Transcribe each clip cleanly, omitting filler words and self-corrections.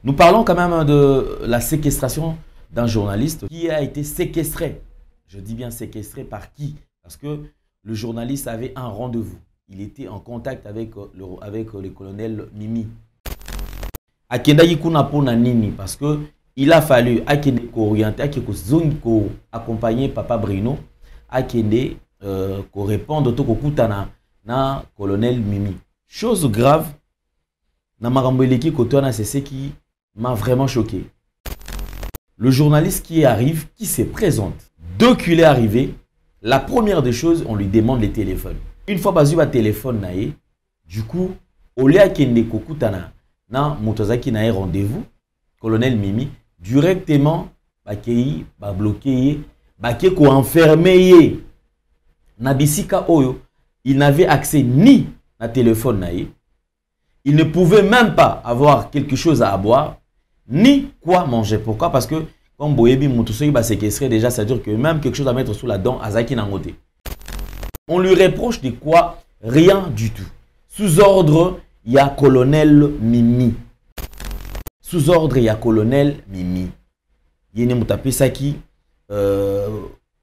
Nous parlons quand même de la séquestration d'un journaliste qui a été séquestré. Je dis bien séquestré par qui? Parce que le journaliste avait un rendez-vous. Il était en contact avec le colonel Mimi. Akenda yikuna pona nini parce que il a fallu akende ko orienter, accompagner Papa Bruno, akende ko répondre to ko kutana na colonel Mimi. Chose grave, na marambeleki kotona, c'est ce qui m'a vraiment choqué. Le journaliste qui arrive, qui se présente. Dès qu'il est arrivé, la première des choses, on lui demande les téléphones. Une fois basé va téléphone naé, du coup, au lieu akende ko kutana na motozaki na rendez-vous, colonel Mimi, directement, bakei, ba bloqué, baké ko enfermé. Na bisika oyo, il n'avait accès ni à téléphone naé, il ne pouvait même pas avoir quelque chose à boire, ni quoi manger. Pourquoi? Parce que, comme Boyebi Moutoussoyi va séquestrer déjà, c'est-à-dire que même quelque chose à mettre sous la dent, Azaki Nangote. On lui reproche de quoi? Rien du tout. Sous ordre, il y a colonel Mimi. Sous ordre, il y a colonel Mimi. Yene Moutapé Saki,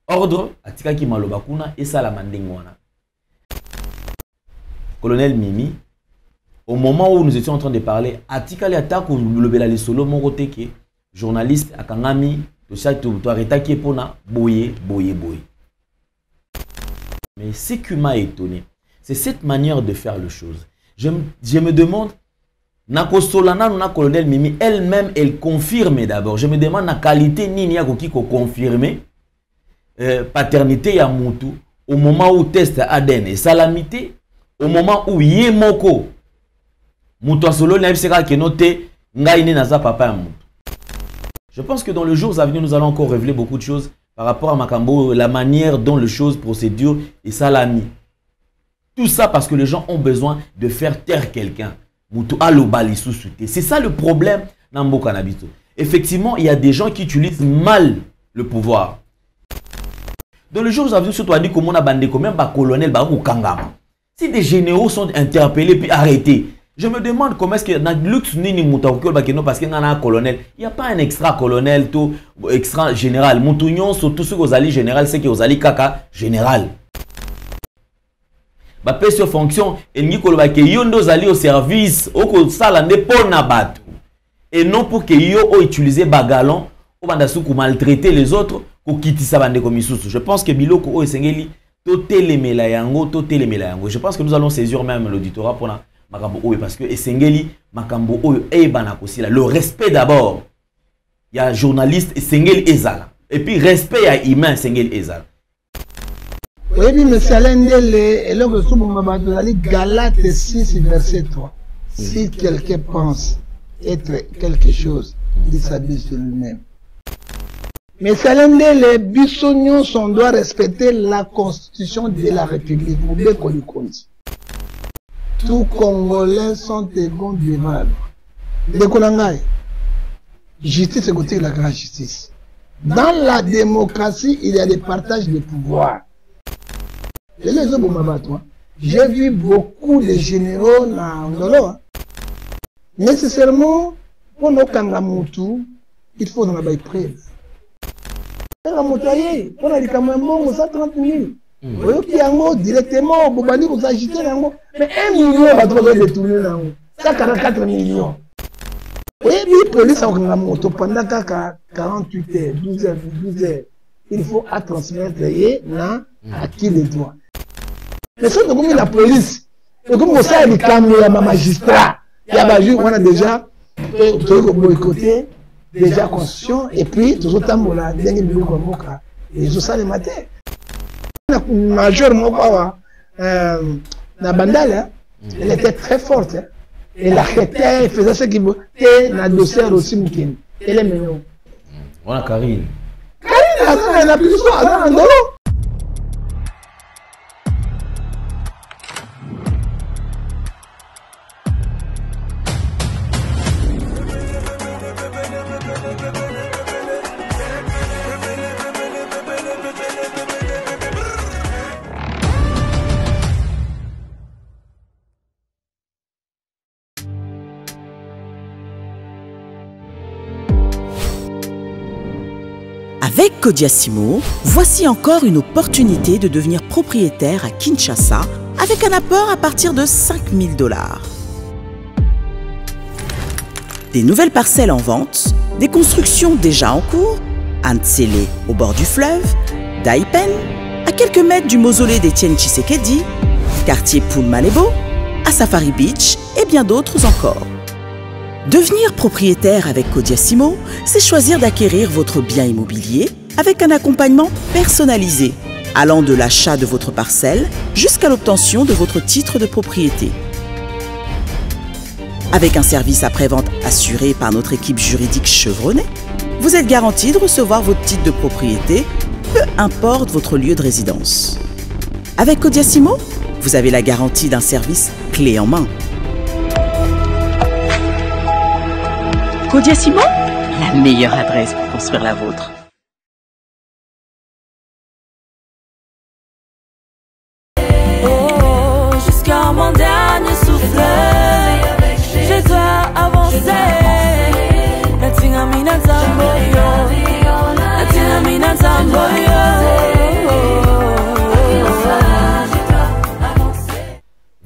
ordre, Atikaki Malobakuna et Salamandengwana. Colonel Mimi, au moment où nous étions en train de parler, Atikali attaque ou le belali solo moroteke, journaliste Akangami, de chaque tout arrêté pona boye. Mais ce qui m'a étonné, c'est cette manière de faire les choses. Je me demande, Nakosolana na colonel Mimi, elle-même, elle confirme d'abord. Je me demande la qualité ni a qui confirme paternité ya Moutou au moment où test ADN et salamité, au moment où Yemoko Moutou solo na FCK qui noté ngaine na za papa ya Moutou. Je pense que dans les jours à venir, nous allons encore révéler beaucoup de choses par rapport à Makambo, la manière dont les choses procédurent et salami. Tout ça parce que les gens ont besoin de faire taire quelqu'un. C'est ça le problème dans Mboka Nabito. Effectivement, il y a des gens qui utilisent mal le pouvoir. Dans le jour où vous avez surtout dit comment on a bandé combien de colonels ou Kangama. Si des généraux sont interpellés puis arrêtés, je me demande comment est-ce que dans le luxe nini moutakol bakeno parce qu'il y a un colonel, il n'y a pas un extra colonel tout extra général. Moutouignon surtout ceux aux alliés général, c'est qu'ils alliés kaka général. Ba sur fonction et ni koloba ke yondo zali au service au sala ne pona bato et non pour que yo utiliser bagalon au bandasu pour maltraiter les autres pour quitter sa bande comme isusu. Je pense que biloko o esengeli to telemela yango. Je pense que nous allons saisir même l'auditorat pour na makambo o parce que esengeli makambo o e bana kosila le respect d'abord. Il y a journaliste esengeli ezala et puis respect à humain esengeli ezala. Oui, mais c'est l'un des Galates 6, verset 3. Si quelqu'un pense être quelque chose, il s'habille sur lui-même. Mais c'est l'un des bisognos, on doit respecter la constitution de la République. Tous Congolais sont égaux devant. Justice est côté de la grande justice. Dans la démocratie, il y a des partages de pouvoir. J'ai vu beaucoup de généraux dans Angolo. Nécessairement, pour nos Kangamoutou, il faut en avoir preuve. Kangamoutaye, pour les Kamambon, 130 000. Vous voyez, directement, Bobani, vous agitez là-haut. Mais 1 million va trouver détourné là-haut. 144 millions. Oui, la police a Kangamoutou pendant 48 heures, 12 heures. Il faut à transmettre et à qui les doit. Mais si on a la police, comme ça, il y a un magistrat, il y a déjà boycotté, déjà conscient, et puis tout le temps, et tout ça le matin. La majeure, la bandale, elle était très forte. Elle arrêtait, elle faisait ce qu'il voulait, et la dossier aussi, elle est mignonne. On a Karine. Karine, elle a plus de Avec Kodiasimo, voici encore une opportunité de devenir propriétaire à Kinshasa avec un apport à partir de 5 000 $. Des nouvelles parcelles en vente, des constructions déjà en cours, à Ntsele au bord du fleuve, Daipen, à quelques mètres du mausolée d'Étienne Tshisekedi, quartier Poulmalebo, à Safari Beach et bien d'autres encore. Devenir propriétaire avec Kodiasimo, c'est choisir d'acquérir votre bien immobilier avec un accompagnement personnalisé, allant de l'achat de votre parcelle jusqu'à l'obtention de votre titre de propriété. Avec un service après-vente assuré par notre équipe juridique chevronnée, vous êtes garanti de recevoir votre titre de propriété, peu importe votre lieu de résidence. Avec Kodiasimo, vous avez la garantie d'un service clé en main. Kodiasimo, la meilleure adresse pour construire la vôtre. Oh, jusqu'à mon dernier souffle, je dois avancer.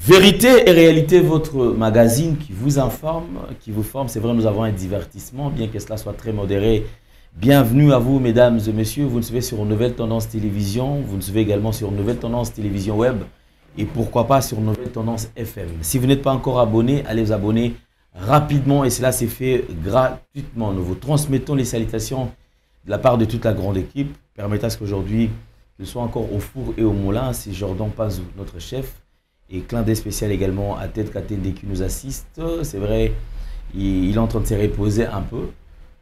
Vérité et réalité, votre magazine qui vous informe, qui vous forme. C'est vrai, nous avons un divertissement, bien que cela soit très modéré. Bienvenue à vous, mesdames et messieurs. Vous nous suivez sur Nouvelle Tendance Télévision. Vous nous suivez également sur Nouvelle Tendance Télévision Web. Et pourquoi pas sur Nouvelle Tendance FM. Si vous n'êtes pas encore abonné, allez vous abonner rapidement. Et cela s'est fait gratuitement. Nous vous transmettons les salutations de la part de toute la grande équipe. Permettez à ce qu'aujourd'hui, je sois encore au four et au moulin. C'est Jordan Pazou, notre chef. Et clin d'œil spécial également à Ted Katende qui nous assiste. C'est vrai, il est en train de se reposer un peu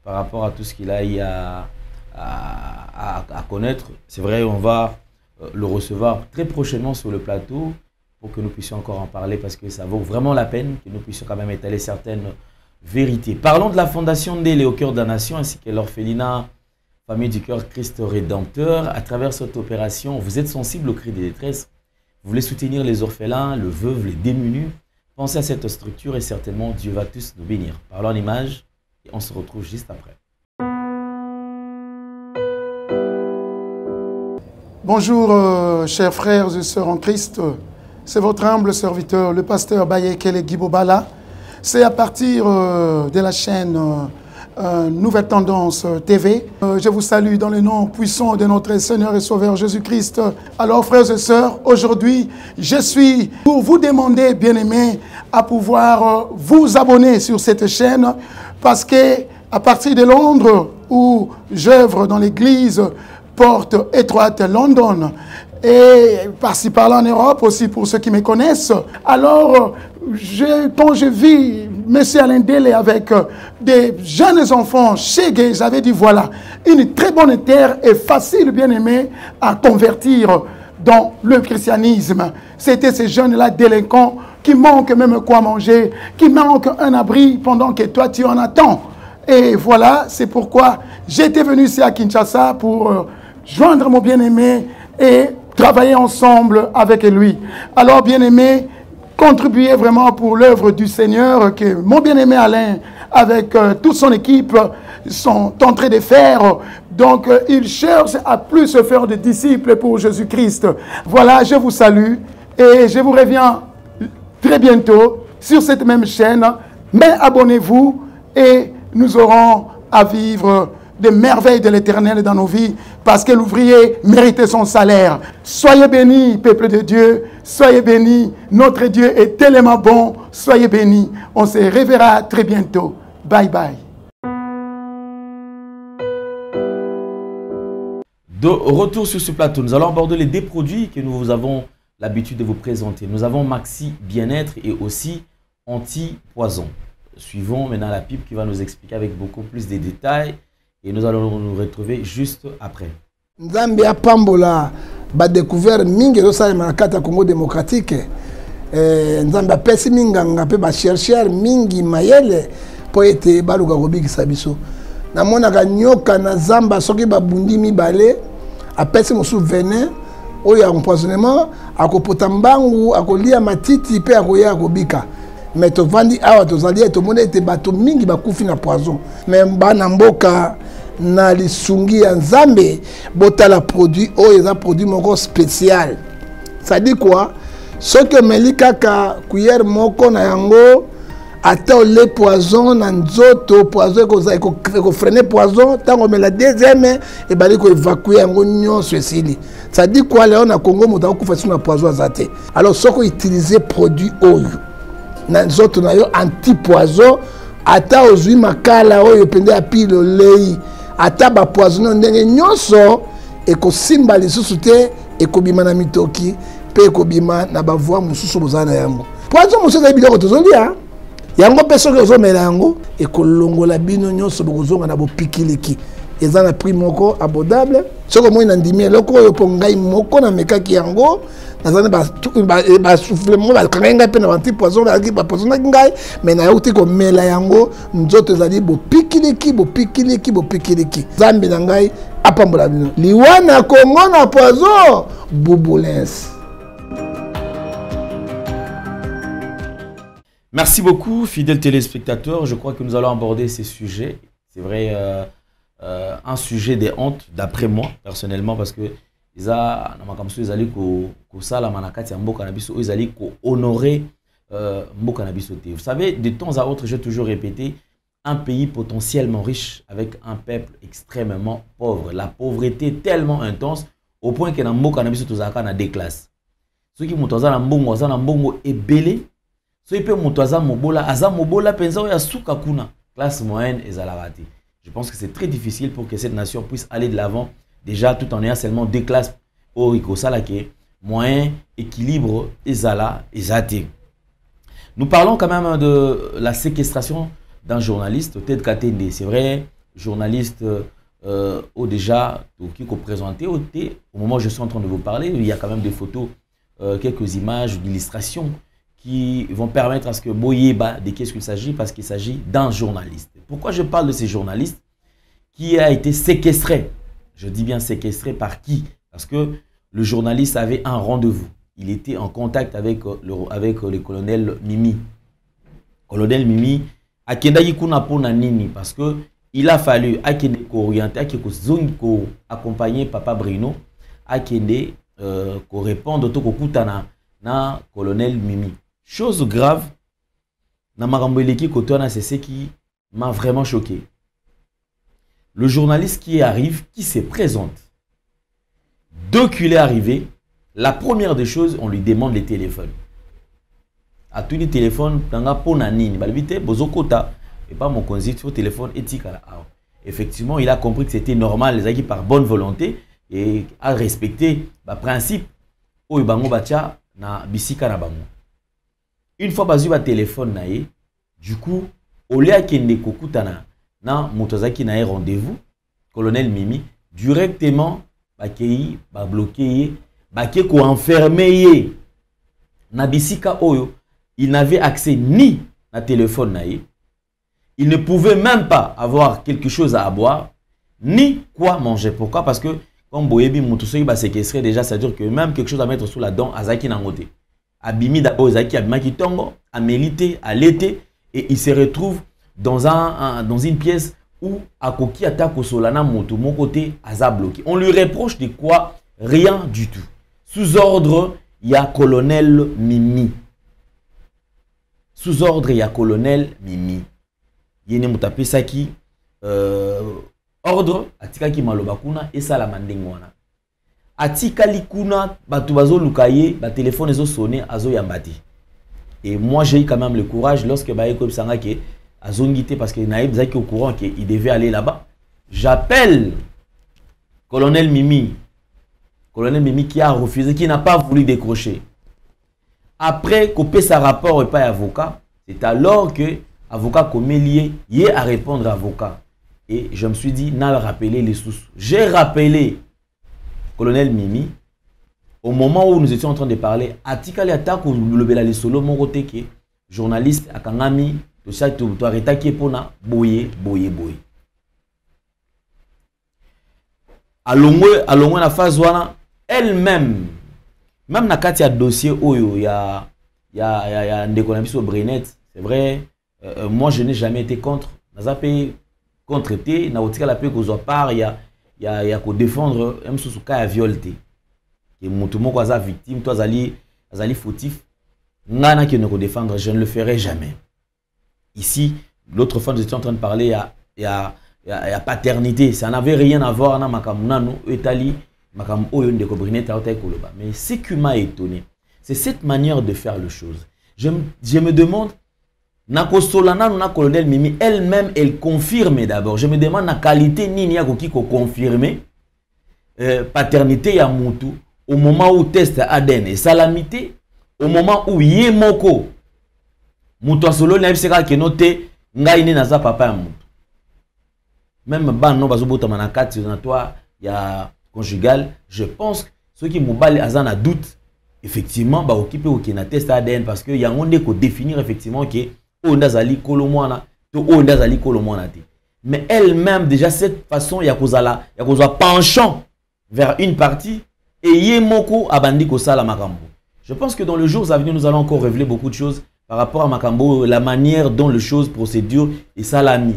par rapport à tout ce qu'il a eu à connaître. C'est vrai, on va le recevoir très prochainement sur le plateau pour que nous puissions encore en parler parce que ça vaut vraiment la peine que nous puissions quand même étaler certaines vérités. Parlons de la Fondation Ndélé au cœur de la nation ainsi que l'orphelinat Famille du Cœur Christ Rédempteur. À travers cette opération, vous êtes sensible aux cris de détresse. Vous voulez soutenir les orphelins, les veuves, les démunis. Pensez à cette structure et certainement Dieu va tous nous bénir. Parlons en images et on se retrouve juste après. Bonjour chers frères et sœurs en Christ. C'est votre humble serviteur, le pasteur Bayekele Guibobala. C'est à partir de la chaîne Nouvelle Tendance TV. Je vous salue dans le nom puissant de notre Seigneur et Sauveur Jésus-Christ. Alors frères et sœurs, aujourd'hui, je suis pour vous demander, bien-aimés, à pouvoir vous abonner sur cette chaîne parce que à partir de Londres, où j'œuvre dans l'église Porte Étroite London, et par-ci par-là en Europe aussi pour ceux qui me connaissent. Alors, quand je vis M. Alain Ndélé avec des jeunes enfants chez Gay, j'avais dit voilà, une très bonne terre et facile, bien aimé, à convertir dans le christianisme. C'était ces jeunes-là délinquants qui manquent même quoi manger, qui manquent un abri pendant que toi tu en attends. Et voilà, c'est pourquoi j'étais venu ici à Kinshasa pour joindre mon bien-aimé et travailler ensemble avec lui. Alors, bien-aimé, contribuez vraiment pour l'œuvre du Seigneur que mon bien-aimé Alain, avec toute son équipe, sont en train de faire. Donc, il cherche à plus se faire de disciples pour Jésus-Christ. Voilà, je vous salue et je vous reviens très bientôt sur cette même chaîne. Mais abonnez-vous et nous aurons à vivre des merveilles de l'Éternel dans nos vies, parce que l'ouvrier mérite son salaire. Soyez bénis, peuple de Dieu, soyez bénis, notre Dieu est tellement bon, soyez bénis. On se reverra très bientôt. Bye bye. De retour sur ce plateau, nous allons aborder les produits que nous avons l'habitude de vous présenter. Nous avons Maxi Bien-être et aussi Anti-Poison. Suivons maintenant la pipe qui va nous expliquer avec beaucoup plus de détails. Et nous allons nous retrouver juste après. Nzambe a pambola ba découvert mingi do sa makata Congo démocratique. Nzambe a pesi minganga pe ba chercheur mingi mayele po ete baluka kobikisa biso. Namona ka nyoka na zamba soki ba bundi mibale a pesi mosu venin oyo empoisonnement akopota mbangu akolia matiti pe akoya akobika. Mais tovandi awa tozali etomona ete bato mingi bakufi na poison. Mais bana mboka na lisungi ya nzambe botala produit oyo eza produit moko spécial. Ça dit quoi? Ce que meli kaka cuillère moko na yango ata le poison na nzoto poison ko freiner poison tango mais la deuxième et bali ko évacuer yango nyonso esili. Ça dit quoi léon na Congo moto akufa sur na poison azate. Alors ce qu'on utiliser produit oyo na nzoto na yo anti poison ata ozui makala oyo pende ya pile lei ata ba poison ndenge nyonso e ko simba lisusu te e ko bima na mitoki pe ko bima na ba voix mususu bozana yango. Poison mususu za biloko tozolia yango peso ke ozomela yango e ko longola bino nyonso bokozonga na bopikiliki eza na prix moko abordable soko moi na ndimi eloko oyo po ngai moko na mekaki yango nazana ba souffle mo ba kanga pe na anti poison ba poison ngai mais na yote ko mela yango nzoto ezali bopikiliki zambi na ngai apambola bino liwana Congo na poison Bouboulense. Merci beaucoup, fidèles téléspectateurs. Je crois que nous allons aborder ces sujets. C'est vrai, un sujet des hontes, d'après moi, personnellement, parce que ils allaient honorer Vous savez, de temps à autre, j'ai toujours répété, un pays potentiellement riche avec un peuple extrêmement pauvre. La pauvreté est tellement intense au point que dans Mboka Nabiso a des classes. Ceux qui montent dans Mbongo est belé. Ceux qui montent dans Mobola, pensent ya souka kuna. Classe moyenne et zalarati. Je pense que c'est très difficile pour que cette nation puisse aller de l'avant, déjà tout en ayant seulement deux classes au Salake, moyen, équilibre, et zala, et zate. Nous parlons quand même de la séquestration d'un journaliste, Ted Katende. C'est vrai, journaliste déjà qui est présenté au moment où je suis en train de vous parler, il y a quand même des photos, quelques images d'illustrations qui vont permettre à ce que Boyeba de qu'est-ce qu'il s'agit, parce qu'il s'agit d'un journaliste. Pourquoi je parle de ces journalistes qui a été séquestré? Je dis bien séquestré par qui? Parce que le journaliste avait un rendez-vous. Il était en contact avec le colonel Mimi. Colonel Mimi, Akendaki kuna pona nini, parce que il a fallu Akende orienter, accompagner Papa Bruno, Akende répondre au Kokutana na colonel Mimi. Chose grave, c'est ce qui m'a vraiment choqué. Le journaliste qui arrive, qui se présente. Dès qu'il est arrivé, la première des choses, on lui demande les téléphones. À tous les téléphones, et pas mon consigne sur téléphone éthique. Effectivement, il a compris que c'était normal, les acquis par bonne volonté et à respecter le principe. Une fois que tu as téléphone, du coup, au lieu de kokutana na motozaki na rendez-vous, colonel Mimi, directement, bloqué, enfermé na bisika oyo, il n'avait accès ni à téléphone naïe, il ne pouvait même pas avoir quelque chose à boire, ni quoi manger. Pourquoi? Parce que comme Boyebi Moutousoyi va séquestrer déjà, ça veut dire que même quelque chose à mettre sous la dent, Azaki Nangote. Abimi d'abord Azaki Abimaki Tongo, à méliter, à l'été, et il se retrouve dans une pièce où Akoki attaque au Solana Moto, mon côté, Aza bloqué. On lui reproche de quoi? Rien du tout. Sous ordre, il y a colonel Mimi. Sous ordre, il y a colonel Mimi. Yene Moutapé Saki, ordre, Atika ki malobakuna, et ça la mandengwana. Atika likuna, batubazo lukaye, ba téléphone ezo sonné, azo yambati. Et moi j'ai eu quand même le courage, lorsque Baeko Sanga ke, azo ngité, parce que Naïb Zaki au courant qu'il devait aller là-bas. J'appelle colonel Mimi. Colonel Mimi qui a refusé, qui n'a pas voulu décrocher. Après, couper sa rapport et pas avocat, c'est alors que avocat comme lié, il a répondre à avocat. Et je me suis dit, n'a rappelé les sous. J'ai rappelé colonel Mimi au moment où nous étions en train de parler. Atika le attaque ou le belali solo mon côté qui journaliste à Kangami, tout ça tout arrêté qui est pour na boyer. Allons la phase wana elle-même même na kati ya dossier oyo ya ndeko na biso Brenet, c'est vrai. Moi, je n'ai jamais été contre. contre te na otika la pe kozwa part ya ko défendre même sous cas ya violté et mutu moko aza victime toi azali fautif ngana qui ne ko défendre je ne le ferai jamais. Ici l'autre fois nous étions en train de parler il y a paternité, ça n'avait rien à voir na makambo nanu etali makambo oyo ndeko Brinet taota koloba. Mais ce qui m'a étonné, c'est cette manière de faire les choses. Je me demande Nako Solana na colonel Mimi elle-même elle confirme d'abord. Je me demande la qualité nini ya koki ko confirmer paternité ya mutu au moment où test ADN et salamité au moment où yemoko mutu solo na biseka ke noté ngai ni naza papa ya mutu. Même ban no bazobota manakati na toi ya conjugal, je pense que ceux qui mobile azana doute effectivement ba occupé au na test ADN parce que y a on ko définir effectivement que ondazali kolomwana to ondazali kolomwana te. Mais elle-même déjà cette façon ya kozala penchant vers une partie et yemoko abandi ko sala makambo. Je pense que dans les jours à venir nous allons encore révéler beaucoup de choses par rapport à makambo, la manière dont les choses procédure et salami.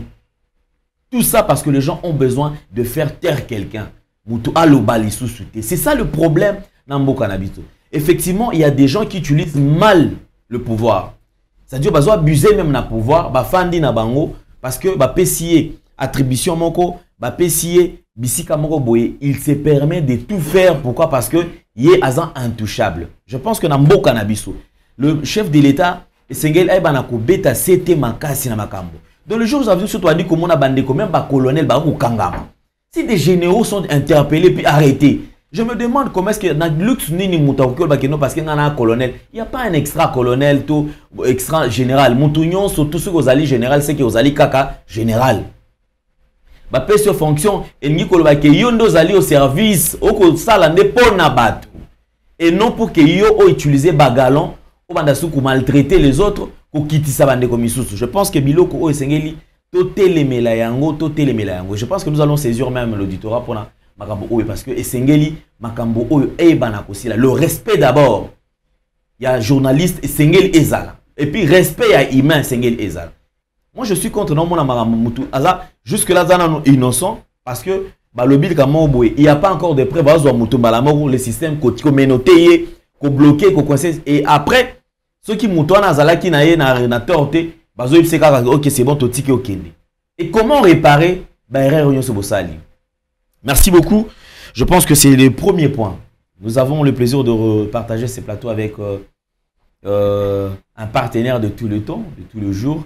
Tout ça parce que les gens ont besoin de faire taire quelqu'un. C'est ça le problème dans Mboka Nabito. Effectivement, il y a des gens qui utilisent mal le pouvoir. C'est-à-dire qu'ils abuser même le pouvoir, fandi na bango parce que pesier attribution moko, pesier bisika moko boye, il se permet de tout faire. Pourquoi? Parce que il est azan intouchable. Je pense que dans Mboka Nabiso, le chef de l'État Sengel Aibana ko beta c'était makasi na makambo. Dans le jour où vous avez surtout dit comment on a bandé comme même colonel ou kangama. Si des généraux sont interpellés puis arrêtés, je me demande comment est-ce que dans le luxe nini mutaukio bakeno parce qu'il y a un colonel, il n'y a pas un extra colonel tout extra général. Moutunion surtout ceux aux alliés général c'est que aux alliés kaka général. Ba pèse fonction et ni koloba ke yondo zali au service au sala ndepona batu et non pour que yo utiliser bagalon au bandasu pour maltraiter les autres. Je pense que Biloko o Esengeli totelemela yango. Je pense que nous allons saisir même l'auditorat pour makambo o parce que Esengeli makambo o e banako sila le respect d'abord. Il y a journaliste Esengeli ezala et puis respect à humain Esengeli ezala. Moi je suis contre non mon makambo mutu aza jusque là zana innocent parce que le bil kamo boy il y a pas encore de preuves bazo mutu balamoko le système ko menoté ko bloqué ko coincé et après ceux qui moutonent à Zalaki na torté, ok c'est bon totiki okende. Et comment réparer Merci beaucoup. Je pense que c'est le premier point. Nous avons le plaisir de partager ces plateaux avec un partenaire de tout le temps, de tout le jour.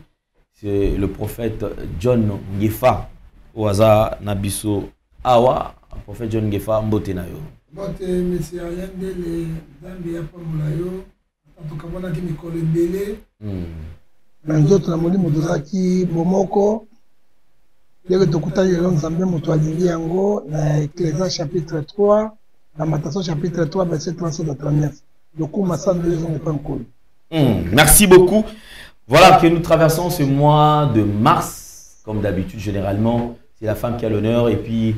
C'est le prophète John Ngefa Oaza Nabiso Awa, le prophète John Ngefa Mbotenayo. Bote monsieur Ayandele Zambia Pamulayo. En tout cas, on a qui Nicole Mbele. Nous autres, nous avons dit Bomoko. Il y a des gens qui ont dit Yango, l'Ecclésias chapitre 3, la Matthieu chapitre 3, verset 37 à 39. Le coup, ma salle de n'est pas encore. Merci beaucoup. Voilà que nous traversons ce mois de mars. Comme d'habitude, généralement, c'est la femme qui a l'honneur et puis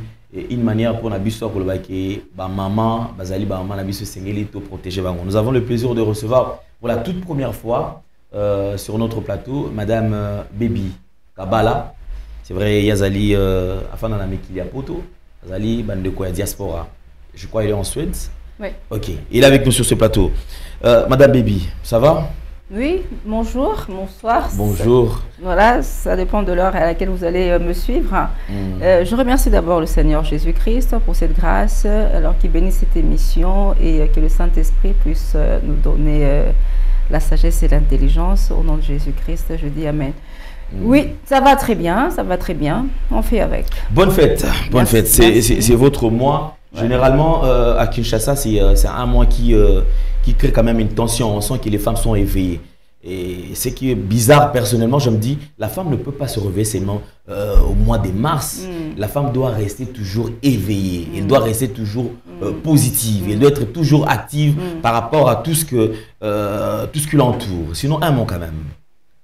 une manière pour Nabiso Kolobake, maman, Bazali, maman, Nabiso Sengeli, tout protéger. Nous avons le plaisir de recevoir pour la toute première fois sur notre plateau Madame Baby Kabala. C'est vrai, Yazali, afin d'en amener qu'il y a poto, Yazali, Bandeko, diaspora. Je crois qu'il est en Suède. Oui. Ok, il est avec nous sur ce plateau. Madame Baby, ça va? Oui, bonjour, bonsoir. Bonjour. Voilà, ça dépend de l'heure à laquelle vous allez me suivre. Je remercie d'abord le Seigneur Jésus-Christ pour cette grâce, alors qu'il bénisse cette émission et que le Saint-Esprit puisse nous donner la sagesse et l'intelligence. Au nom de Jésus-Christ, je dis Amen. Oui, ça va très bien, on fait avec. Bonne fête, bonne fête. C'est votre mois. Ouais. Généralement, à Kinshasa, c'est un mois qui crée quand même une tension. On sent que les femmes sont éveillées. Et ce qui est bizarre, personnellement, je me dis, la femme ne peut pas se réveiller seulement au mois de mars. La femme doit rester toujours éveillée. Elle doit rester toujours positive. Elle doit être toujours active par rapport à tout ce qui l'entoure. Sinon, un mois quand même.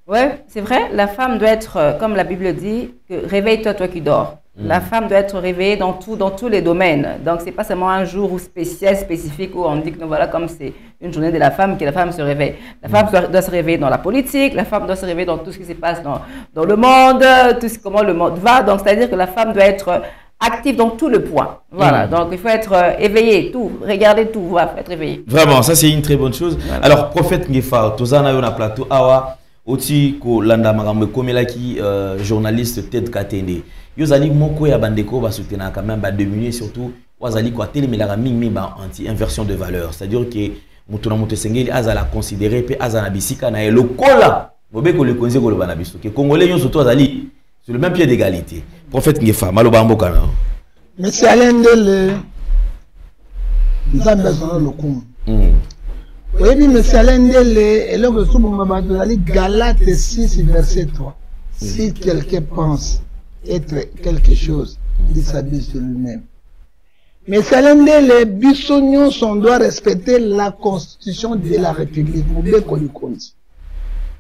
Oui, c'est vrai. La femme doit être, comme la Bible dit, réveille-toi, toi qui dors. La femme doit être réveillée dans tous les domaines. Donc, ce n'est pas seulement un jour spécial, spécifique, où on dit que voilà, comme c'est une journée de la femme, que la femme se réveille. La femme doit se réveiller dans la politique, la femme doit se réveiller dans tout ce qui se passe dans le monde, comment le monde va. Donc, c'est-à-dire que la femme doit être active dans tout le point. Voilà, donc il faut être éveillé, tout, regarder tout, voilà, faut être éveillé. Vraiment, ça c'est une très bonne chose. Voilà. Alors, prophète Ngefa, Tozana Yona Plateau, Awa, Oti Ko Landa Marambe Komelaki, journaliste Ted Katende. Yozali Moko ya Bandeko va soutenir quand même, diminuer surtout, Wazali Kwa Télémélara Ming anti-inversion de valeur. C'est-à-dire que Mutuna Mutesengeli Azala considéré, pe Azana Bisika na le Kola, Mobeko le Konze Kolo Banabiso, que Congolais yon surtout Azali. Sur le même pied d'égalité. Prophète Ngefa, Maloba Mbokana. Mais c'est Alain Dele. Nous avons besoin de l'okum. Oui, mais c'est Alain Dele. Et là, nous sommes Galates 6, verset 3. Si quelqu'un pense être quelque chose, il s'habille sur lui-même. Mais c'est Alain Dele, Bissonion, on doit respecter la constitution de la République. Moubé Kolikondi.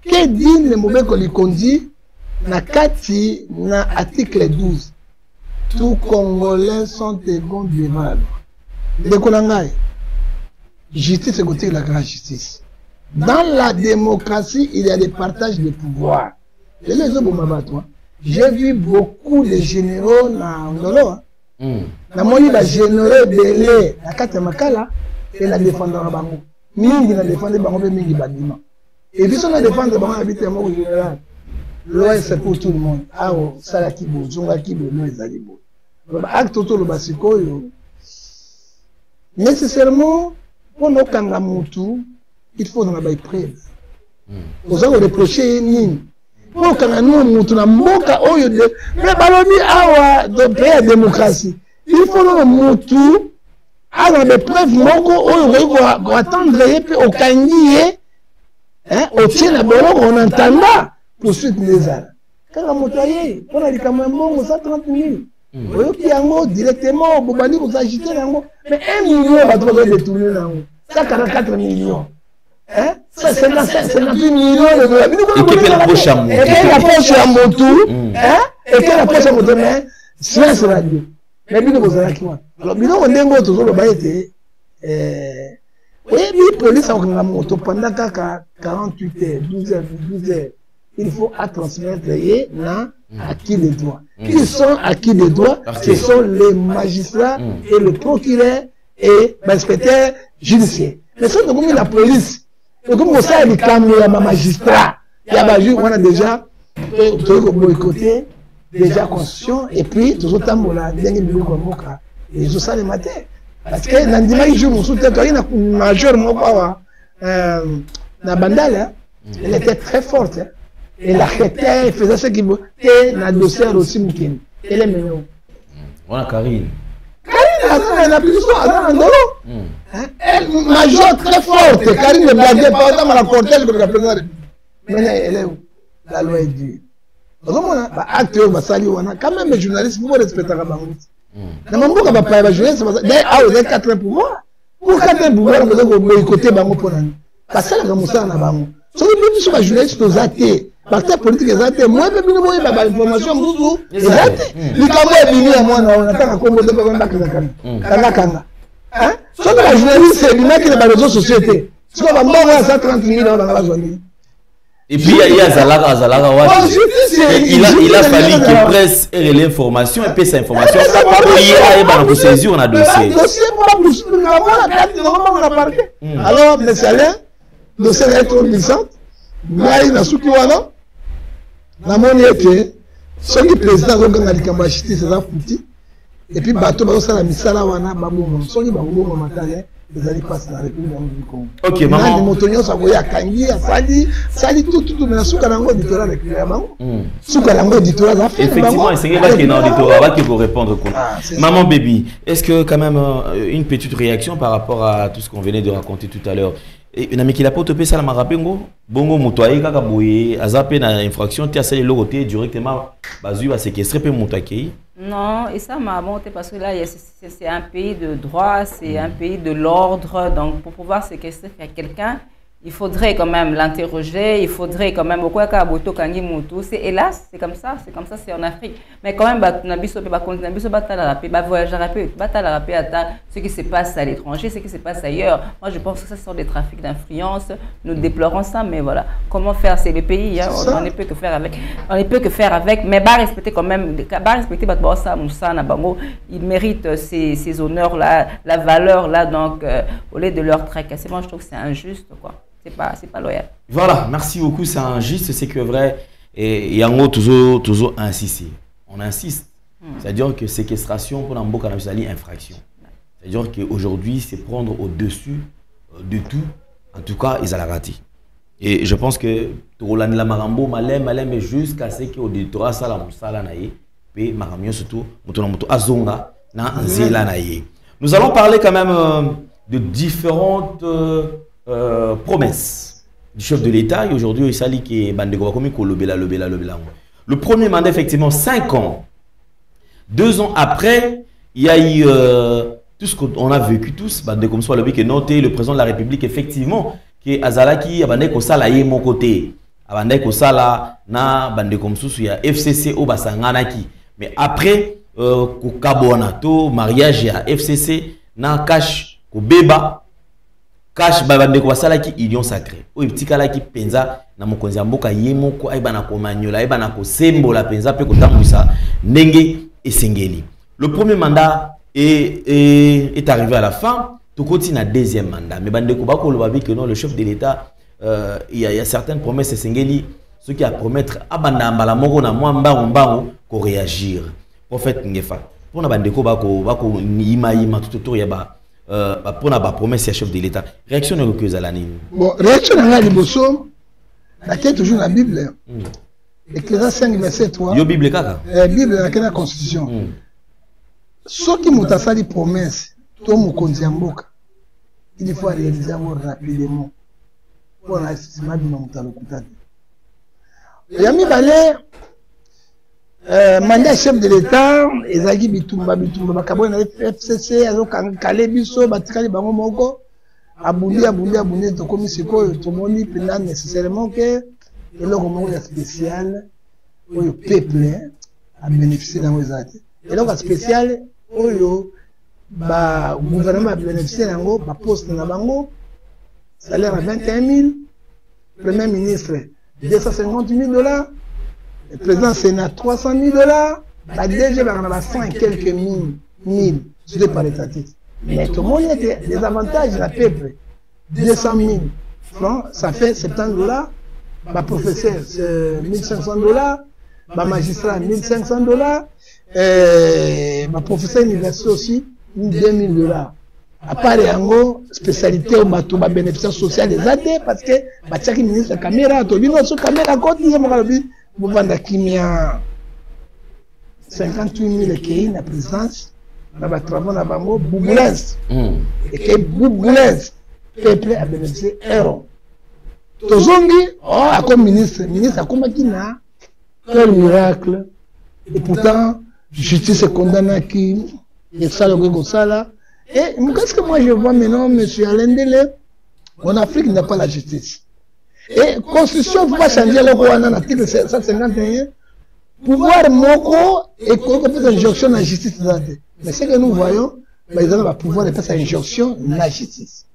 Que dit le Moubé Kolikondi? Na kati na article 12, tous Congolais sont égaux devant de Konangai. Justice est la grande justice. Dans la démocratie, il y a des partages de pouvoir. J'ai vu beaucoup de généraux dans Ndolo. Na moni ba généraux belé na kati makala et la défendre bango. Mingi na défendre bango be mingi badima. Et puis on a défendre bango habiter mo général. Loi c'est pour tout le monde. Ah oh, ça qui beau, zonga qui beau, loi ezali beau. Acte tout le basiko yo. Nécessairement pour nos kanga mutu, il faut dans la preuve. Aux gens reprocher ni. Pour kanga nous mutu na mboka oyo de mais balobi awa de pays démocratie. Il faut nos mutu avoir des preuves moko oyo ko attendre et puis au kangi hein, au tien la bolo on entendra. Poursuite les arts. Quand la motoyer, on a dit quand même bon, 130 000. Vous voyez directement, vous allez vous agiter là-haut. Mais 1 million va trouver détourner là-haut. Ça 44 millions. Hein? Ça 58 millions de dollars. Et qui fait la poche à moto? Et qui la poche à moto? Hein? Et qui la poche à moto? Mais silence radio. Mais bien vous allez qui moi. Alors bien on déngo toujours le baïté. Oui, la police a une moto pendant 48 heures, 12 heures. Il faut à transmettre à qui les droits. Qui sont à qui les droits? Ce sont les magistrats et le procureur et l'inspecteur judiciaire. Mais si on a la police, comme on sait les caméras, les magistrats, il y a on a déjà boycotté, déjà constitution, et puis tout le temps, on a bien vu comme ça. Et je sais le matin. Parce que dans le dimanche, je me souviens qu'il y a une majeure la bandale, elle était très forte. Et la elle faisait ce qu'il veut. Et la dossier aussi, elle est meilleure. Voilà Karine. Karine, elle a plus de soin. Elle major très forte. Karine ne blaguait pas autant à la cortège que la présidente. Mais elle est où? La loi est dure. Acteur, quand même, les journalistes, vous respectez la banque. Dans mon book, pas les journalistes, vous avez 4 ans pour moi. Pour 4 ans pour moi, vous avez boycotté banque pour l'année. Parce que c'est la moussa na banque. Ce que les journalistes nous athées. Parti politique exact. Moi, je vais vous donner l'information. Exact. Les camarades viennent à moi, on attend à commander pour un bac de Kanga. Hein? Ce que la journaliste, c'est lui qui est dans les réseaux sociaux. Ce qu'on va m'envoyer 130 000 dans la journée. Et puis il y a Zalaga. Il a fallu qu'il presse l'information et puis cette information. Pour saisir, on a dossier. Alors, mais ça l'est. Le dossier est trop puissant. Mais il a soutenu là. La monnaie était. Ceux qui président ont gagné la justice, c'est ça foutu. Et puis, bateau, ça la mise là, wana, babou, ceux qui babou, matin, ils allaient passer la République du Congo. Ok, maman. Les montagnes, ça voyait à Kangi, à Sali, tout, mais la soukalango du Torah avec les mamans. Soukalango du Torah, effectivement, c'est quelqu'un qui est dans le Torah qui peut répondre. Maman, baby, est-ce que quand même une petite réaction par rapport à tout ce qu'on venait de raconter tout à l'heure? Une amie qui n'a pas topé ça, la marapengo, bongo motoye, kakaboye, azapé na infraction, tu as celle de l'autre directement, bazu va séquestrer pe motakei. Non, et ça m'a monté parce que là, c'est un pays de droit, c'est un pays de l'ordre, donc pour pouvoir séquestrer quelqu'un, il faudrait quand même l'interroger, il faudrait quand même hélas, c'est comme ça, c'est en Afrique. Mais quand même, ce qui se passe à l'étranger, ce qui se passe ailleurs. Moi, je pense que ce sont des trafics d'influence. Nous déplorons ça, mais voilà. Comment faire? C'est le pays, hein, on ne peut que faire avec. On ne peut que faire avec, mais respecter quand même, ils méritent ces honneurs-là, la valeur-là, donc, au lieu de leur tracasser. Moi, je trouve que c'est injuste, quoi. C'est pas loyal. Voilà, merci beaucoup, c'est injuste, c'est que vrai. Et en gros, toujours insister. On insiste. C'est-à-dire que séquestration pour l'amboka n'a infraction. C'est-à-dire qu'aujourd'hui, c'est prendre au-dessus de tout. En tout cas, ils ont raté. Et je pense que Roland la Marambo, malem, jusqu'à ce que auditoire sala naïe, puis Maramio surtout, azonga na nzela naïe. Nous allons parler quand même de différentes promesses du chef de l'État. Et aujourd'hui, il s'allie qui est Bandego Bakomi Kolobela. Le premier mandat, effectivement, 5 ans. 2 ans après, il y a eu tout ce qu'on a vécu tous. Bandego soit le noté, le président de la République, effectivement, qui est Azalaki, Bandeko Sala est mon côté. Bandeko Sala, na Bandeko Msusu, il y a FCC au Basanganaki. Mais après, Kukabonato, mariage, il y a FCC, na Cash, Kubeba. Cash babande ko sala ki union sacrée. O itikala ki penza na mokonzi mboka yemo ko ay bana ko manyola ay bana ko sembola penza pe ko tambwisa ndenge esengeli. Le premier mandat est arrivé à la fin. Tout continue à deuxième mandat. Mais bande ko ba ko lobabi que non, le chef de l'État il y a certaines promesses esengeli, ceux qui a promettre abanda mbala moko na mwamba mbango ko réagir. Prophète Ngefa. Pour na bande ko ba ko ima tout autour ya ba pour la promesse chef de l'État. Réaction de que Zalani. Bon, réaction de la Liboso, laquelle toujours la Bible. Éclairage 5, verset 3. Yo Bible kaka. Bible dans la Constitution. Ce qui m'a fait des promesses, tout mon konziamboka, il faut réaliser rapidement. Pour l'investissement de mon interlocuteur. Yami Balé, mandat chef de l'État, Ezagi Bitumba, Bakabo, FCC, Kale Biso, Batikali Bango Moko, Aboundi, Tokomi Siko, Tomoni, Pena, nécessairement que le roman spécial, le peuple a bénéficié dans les actes. Et là, spécial, le gouvernement a bénéficié dans le poste dans Bango, salaire à 21 000, Premier ministre, 250 000 $. Le président Sénat, 300 000 $. La DG va en 100 et quelques mille, c'est par étatique. Mais tout le monde a des avantages à la peuple. 200 000 francs, ça fait 70 $. Ma professeur, c'est 1500 $. Ma magistrat, 1500 $. Ma professeur université aussi, 2000 $. À part yango, spécialité au bateau, bénéficiaire social des AD, parce que chaque ministre caméra, tout le monde sur caméra, quand il y a vous vendez Kimia 58 000 qui la présidence, dans le travail de Bango, Bouboulès. Et que Bouboulès, peuple a bénéficié €. Tozongi, comme ministre, a comme qui n'a quel miracle. Et pourtant, justice est condamnée qui est ça le Gosala. Et qu'est-ce que moi je vois maintenant, M. Alain Dele, en Afrique, il n'y a pas la justice. Et constitution ne peut pas changer le roi dans l'article 151. Pouvoir moko et qu'on peut faire injonction à la justice. Mais ce que nous voyons, ils ont le pouvoir de faire cette injonction à la justice.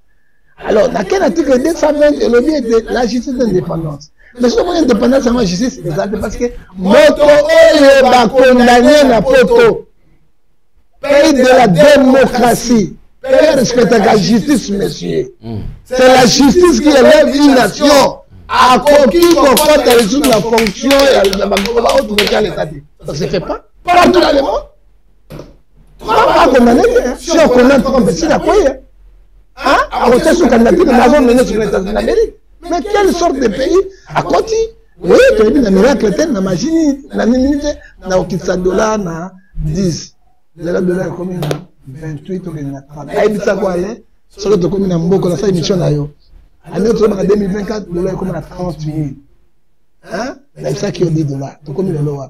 Alors, dans quel article 220, le bien de la justice d'indépendance. Mais ce n'est pas indépendance, c'est la justice, parce que moto est condamné à poto. Pays de la démocratie. Pays respectant la justice, monsieur. C'est la justice qui élève une nation. À qui confronte à résoudre la fonction et à l'État. Ça ne se fait pas. Partout dans le monde. On va pas condamner. Si on connaît Trump, c'est la quoi. À voter sur candidature, nous avons mené sur l'État de l'Amérique. Mais quelle sorte de pays à côté? Oui, tu as vu la miracle, la magie, la minute, na $10, na 10. Le dollar est comme 28 ou 30. Aïe, ça quoi aller? Ce que tu as comme une beaucoup dans sa émission là. En 2024, le dollar est comme à 30 000. Hein? C'est ça qui est $10. Tu comme le dollar.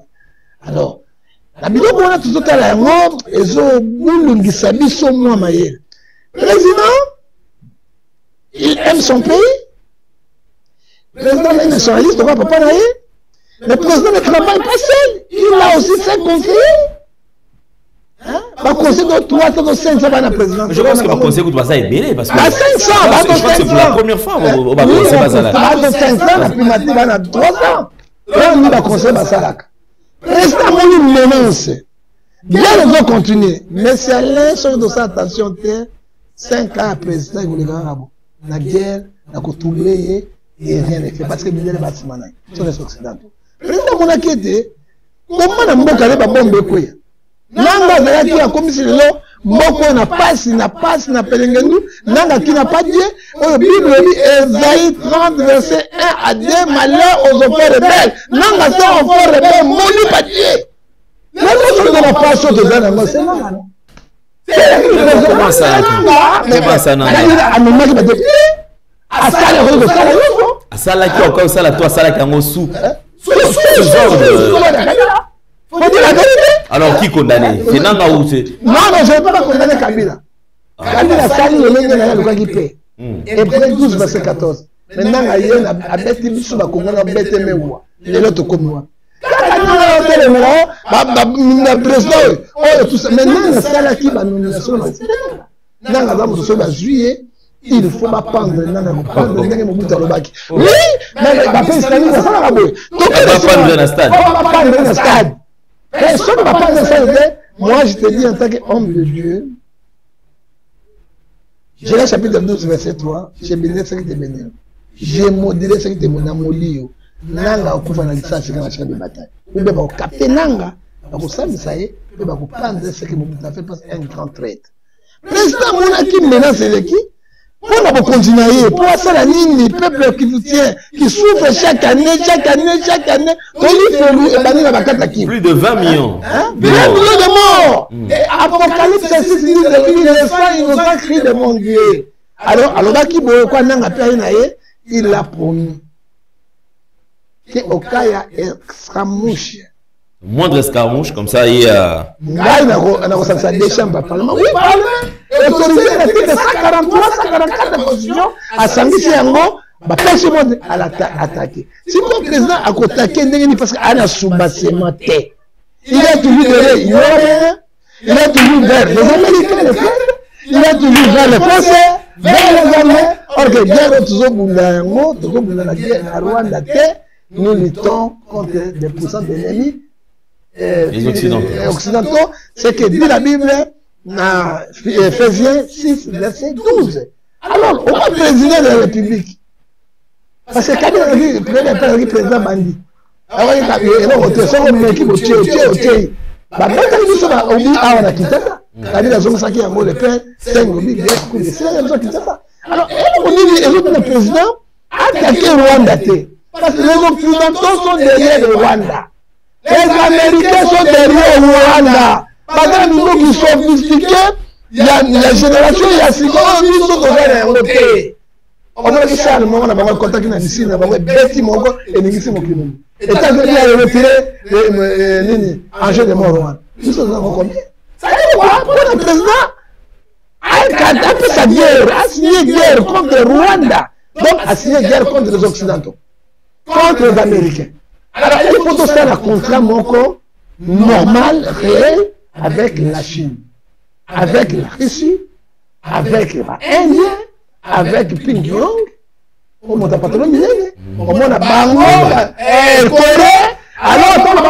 Alors, la vidéo qu'on a tout à l'heure, ils ont boulot qui s'habille sur moi, maïe. Le président, il aime son pays. Le président nationaliste, on va pas parler. Le président ne travaille pas seul. Il a aussi ses conseillers. Bah, conseil de 300 ou 500 dans la présidence. Je pense que le conseil de ça est belé parce que. Bah, 500, je crois que c'est pour la première fois au conseil Basalak. Bah, 500, la primature, on a 300. Là, on a conseil Basalak. Président, on nous menace. Bien, on doit continuer. Mais c'est à l'instant de ça, attention, 5 ans après, président, il voulait gagner la guerre, la coutume, et rien n'est fait. Parce que il y a des bâtiments, sur les Occidentaux. Président, on a quitté. Comment on a montré la bombe quoi? Nanga zalaki ya komisi lelo moko na passe na pelengendu nanga qui n'a pas Dieu au Bible dit Esaïe 30 verset 1 à 2 malheur aux enfants rebelles nanga ça enfants rebelles moni pas Dieu mais nous sommes dans la passion de Zana c'est là comment ça non anoma qui va dire asala qui encore ça la toi ça la kango sous alors qui condamné? C'est Nanga ou c'est... Non, je ne vais pas condamner Kabila. Kabila sali le lenge na luka qui paie. Hébreux 12 verset 14. Maintenant il y a un bête biso ba kongana bête mewa. Lelo to komwa. Kabila tele mo ba président. Oh tout ça maintenant na sala qui ba nomination. Nanga ba mo so ba juillet. Il faut pas prendre nana prendre ndenge mobuta lobaki. Oui, mais ba paix sali na sala ba boy. Donc on va prendre dans stade. On va prendre dans stade. Personne ne va pas de ça. Moi, je te dis en tant qu'homme de Dieu, j'ai le chapitre 12, verset 3, j'ai béni ce qui te béni. J'ai modéré ce qui te béni. Nanga, on peut faire ça sur la chaîne de bataille. Ou bien, on capter Nanga, on ça, mais ça y est, on va prendre ce qui m'a fait parce un grand traître. Président, mon qui menace les qui? Pour continuer, pour ça la ligne, le peuple qui vous tient, qui souffre chaque année, plus de 20 millions. 20 millions de morts. Et Apocalypse 6 dit que les enfants innocents crient de mon Dieu. Alors, il l'a promis. Que au cas il y a un escarmouche. Moindre escarmouche, comme ça, il y a... Il y a des chambres par parlement. Oui, parlement. Autorisé l'article 143, 144 de constitution à Sangisi Yango, pêche monde à l'attaquer. Si le président a attaqué, parce qu'il a sous-bassement. Il a toujours il a toujours vers les Américains, les frères, il a toujours vers les Français, vers les Allemands. Or que guerre, toujours la guerre à Rwanda, nous luttons contre des puissants d'ennemis. Les Occidentaux, c'est que dit la Bible, dans Ephésiens 6, verset 12. Alors, on va président de la République. Parce que quand il a dit, le président Bandi, alors il a dit, il a dit, il alors, on dit que le président a attaqué Rwanda. Parce que les Occidentaux sont derrière le Rwanda. Les Américains sont derrière le Rwanda. Pendant que nous qui sommes sophistiqués, il y a la génération, il y a 6 ans, nous sommes dans un pays. On a dit ça, le moment où on a contacté la Nissi, on a bêti mon gars et Nissi mon criminel. Et quand il a retiré l'enjeu de mort Rwanda. Nous sommes dans combien? Ça veut dire quoi? Pour le président, a fait sa guerre, a signé guerre contre le Rwanda. Donc, a signé guerre contre les Occidentaux, contre les Américains. Alors, il faut faire un contrat normal, réel, avec la Chine, avec la Russie, avec l'Inde, avec Pyongyang. On monte à patron millénaire. On monte à Bango, Corée. Alors, on va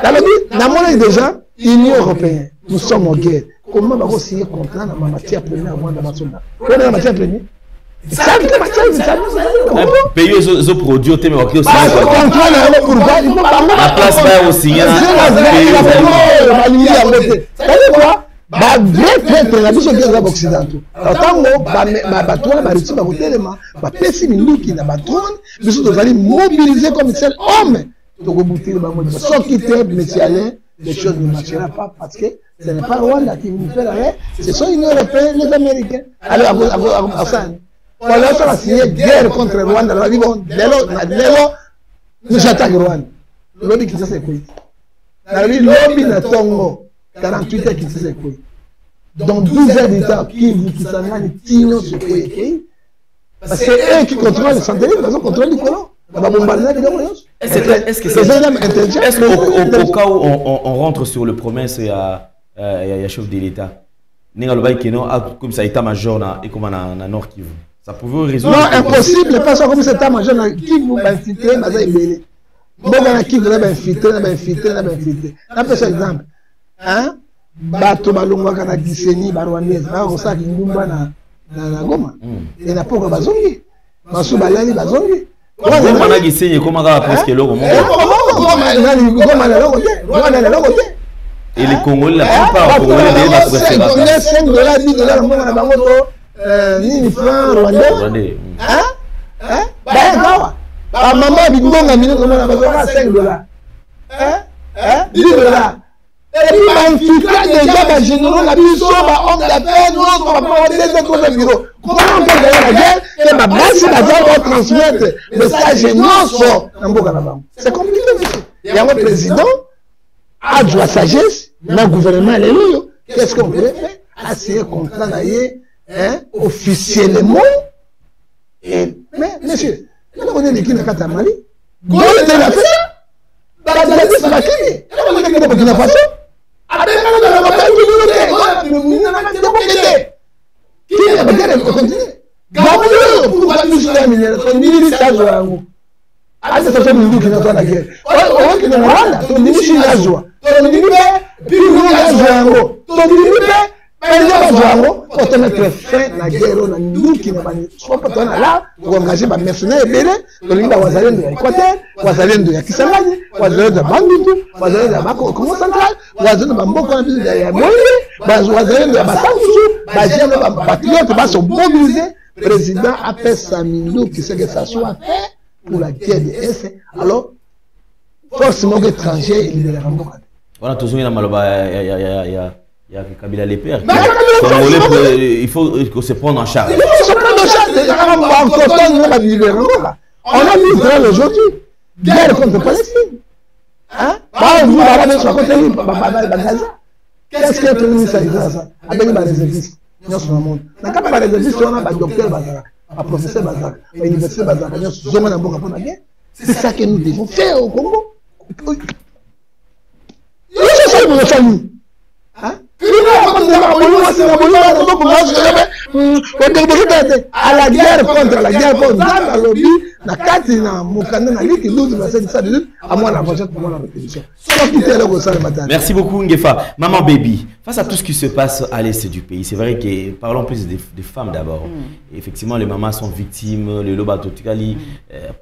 dans le déjà, Union européenne, nous sommes en guerre. Comment on va signer un contrat dans la matière première avant dans la zone? Quelle est la matière première? Pays aux produits, mais aussi la place va aussi. Quoi? La mission des Occidentaux. Tant que mobiliser comme seul homme. Sauf qui les choses ne marcheront pas parce que ce n'est pas Rwanda qui nous fait l'arrêt, ce sont les Européens, les Américains. Alors, voilà, ça va signer guerre contre Rwanda. Alors, bon, nous attaquons Rwanda. Lobby qui s'est quoi? Lobby na Tongo, 48 heures qui s'est quoi? Dans 12 heures d'état, qui vous qui s'en a tino sur quoi? C'est eux qui contrôlent le centre-ville, ils contrôlent le colon. Est-ce qu'au cas où on rentre sur le promesse, il y a chef de l'État, comme ça, état-major et comme on Nord Kivu. Ça pouvait résoudre. Non, impossible, pas ça comme cet état-major qui vous infiltrer, mais ça est belé. Bon, qui vous avez infiltré. On peut faire exemple. Hein? Bato balongwa kana Gisenyi, Barwanese, on sait qu'il y a na Goma. Et n'a pas de bazongi. Masu balali bazongi. Comment on a Gisenyi, comment on a presque l'eau? Et les Congolais, la plupart, les Congolais, 5 dollars, 10 dollars, on a bangoto, 1000 francs rwandais. Hein? Bah, maman, bidonga, minute, on a besoin de 5 dollars. 10 dollars. Et puis, on filtre déjà les généraux, la mission, on la paix, nous, on va prendre des autres bureaux. Comment on peut gagner la guerre? Et ma base, la guerre va transmettre le message non sort. C'est compliqué, monsieur. Il y a un président, a de la sagesse, le gouvernement, alléluia. Qu'est-ce qu'on pourrait faire? Essayer de comprendre officiellement. Mais, monsieur, on est l'équipe de Katamali. Gaulle de la fait. Bangladesh, la Kenya. On est l'équipe de Burkina Faso. Le président a fait 100 000 qui sait que ça soit fait pour la guerre de l'Est. Alors, forcément, l'étranger, il est là. Voilà, toujours, il y a Kabila les pères. Il faut se prendre en charge. Il faut se prendre en charge. On a mis Israël aujourd'hui. Guerre contre Palestine. Hein? Qu'est-ce qu'il y a pour nous, ça? Avec les réservistes. Nous sommes au monde. Dans le cas des réservistes, on a un docteur Bazara, un professeur Bazara, un universitaire Bazara. C'est ça que nous devons faire au Congo. C'est pour nous. Hein? À la guerre contre la guerre contre la lobby, la carte na mukanda na liki nous va faire ça de à moi la prochaine pour la répétition. Merci beaucoup Ngefa. Maman Baby, face à tout ce qui se passe à l'est du pays, c'est vrai que parlons plus des femmes d'abord. Effectivement, les mamans sont victimes, le Lobato-Tikali,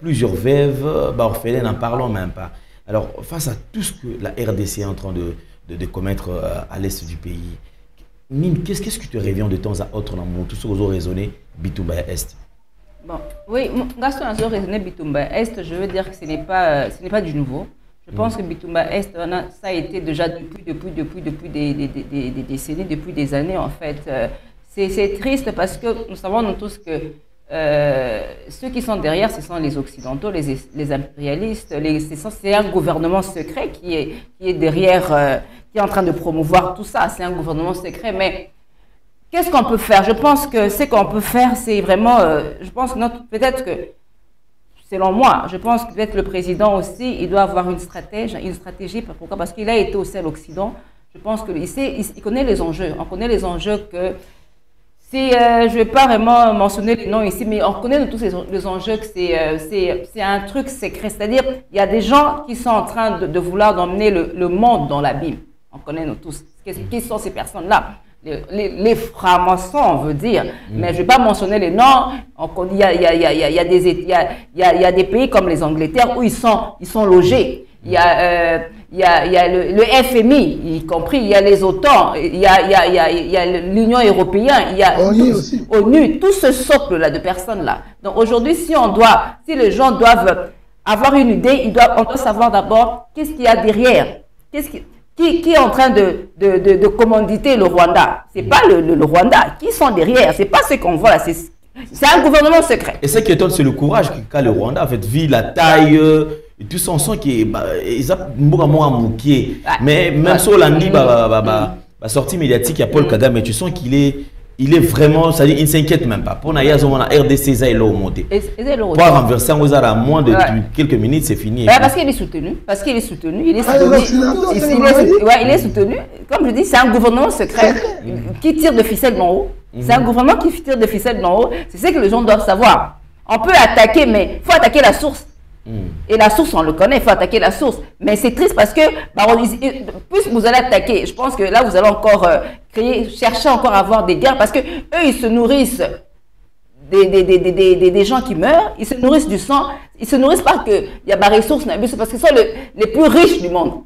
plusieurs veuves, orphelines, n'en parlons même pas. Alors, face à tout ce que la RDC est en train de commettre à l'est du pays, Mine, qu'est-ce que tu te reviens de temps à autre dans tout ce que vous avez raisonné Bitumba Est? Bon, oui, Gaston a raisonné Bitumba Est, je veux dire que ce n'est pas du nouveau. Je pense que Bitumba Est, ça a été déjà depuis des décennies, depuis des années en fait. C'est triste parce que nous savons nous tous que ceux qui sont derrière, ce sont les Occidentaux, les impérialistes. C'est un gouvernement secret qui est derrière, qui est en train de promouvoir tout ça. C'est un gouvernement secret. Mais qu'est-ce qu'on peut faire? Je pense que ce qu'on peut faire, c'est vraiment... je pense peut-être que, selon moi, je pense que peut-être le président aussi, il doit avoir une stratégie. Pourquoi? Parce qu'il a été aussi à l'Occident. Je pense qu'il connaît les enjeux. On connaît les enjeux que... Si, je ne vais pas vraiment mentionner les noms ici, mais on connaît tous les enjeux que c'est un truc secret. C'est-à-dire, il y a des gens qui sont en train de vouloir emmener le monde dans l'abîme. On connaît nous tous. Qui sont ces personnes-là? Les francs-maçons, on veut dire. Mais je ne vais pas mentionner les noms. Il y a des pays comme les Angleterres où ils sont logés. Il y a le FMI, y compris, il y a les OTAN, il y a l'Union européenne, il y a ONU, tout ce socle-là de personnes-là. Donc aujourd'hui, si les gens doivent avoir une idée, on doit savoir d'abord qu'est-ce qu'il y a derrière. Qui est en train de commanditer le Rwanda? Ce n'est pas le Rwanda. Qui sont derrière? Ce n'est pas ce qu'on voit là. C'est un gouvernement secret. Et ce qui étonne, c'est le courage qu'a le Rwanda. En fait, vu la taille, et tout ça, on sent qu'ils ont mais même sur l'Andi, sortie médiatique, il y a Paul Kagame, mais tu sens qu'il est il est vraiment, c'est-à-dire, il ne s'inquiète même pas. Pour Naya, on a RDC, ça est là au monté. Pour renverser, on a moins de quelques minutes, c'est fini. Parce qu'il est soutenu. Parce qu'il est soutenu. Il est soutenu. Comme je dis, c'est un gouvernement secret qui tire de ficelle d'en haut. C'est un gouvernement qui tire de ficelle d'en haut. C'est ce que les gens doivent savoir. On peut attaquer, mais il faut attaquer la source. Et la source, on le connaît, il faut attaquer la source. Mais c'est triste parce que, plus vous allez attaquer, je pense que là, vous allez encore chercher encore à avoir des guerres parce que eux, ils se nourrissent des gens qui meurent, ils se nourrissent du sang, ils se nourrissent pas qu'il y a des ressources, parce qu'ils sont les plus riches du monde.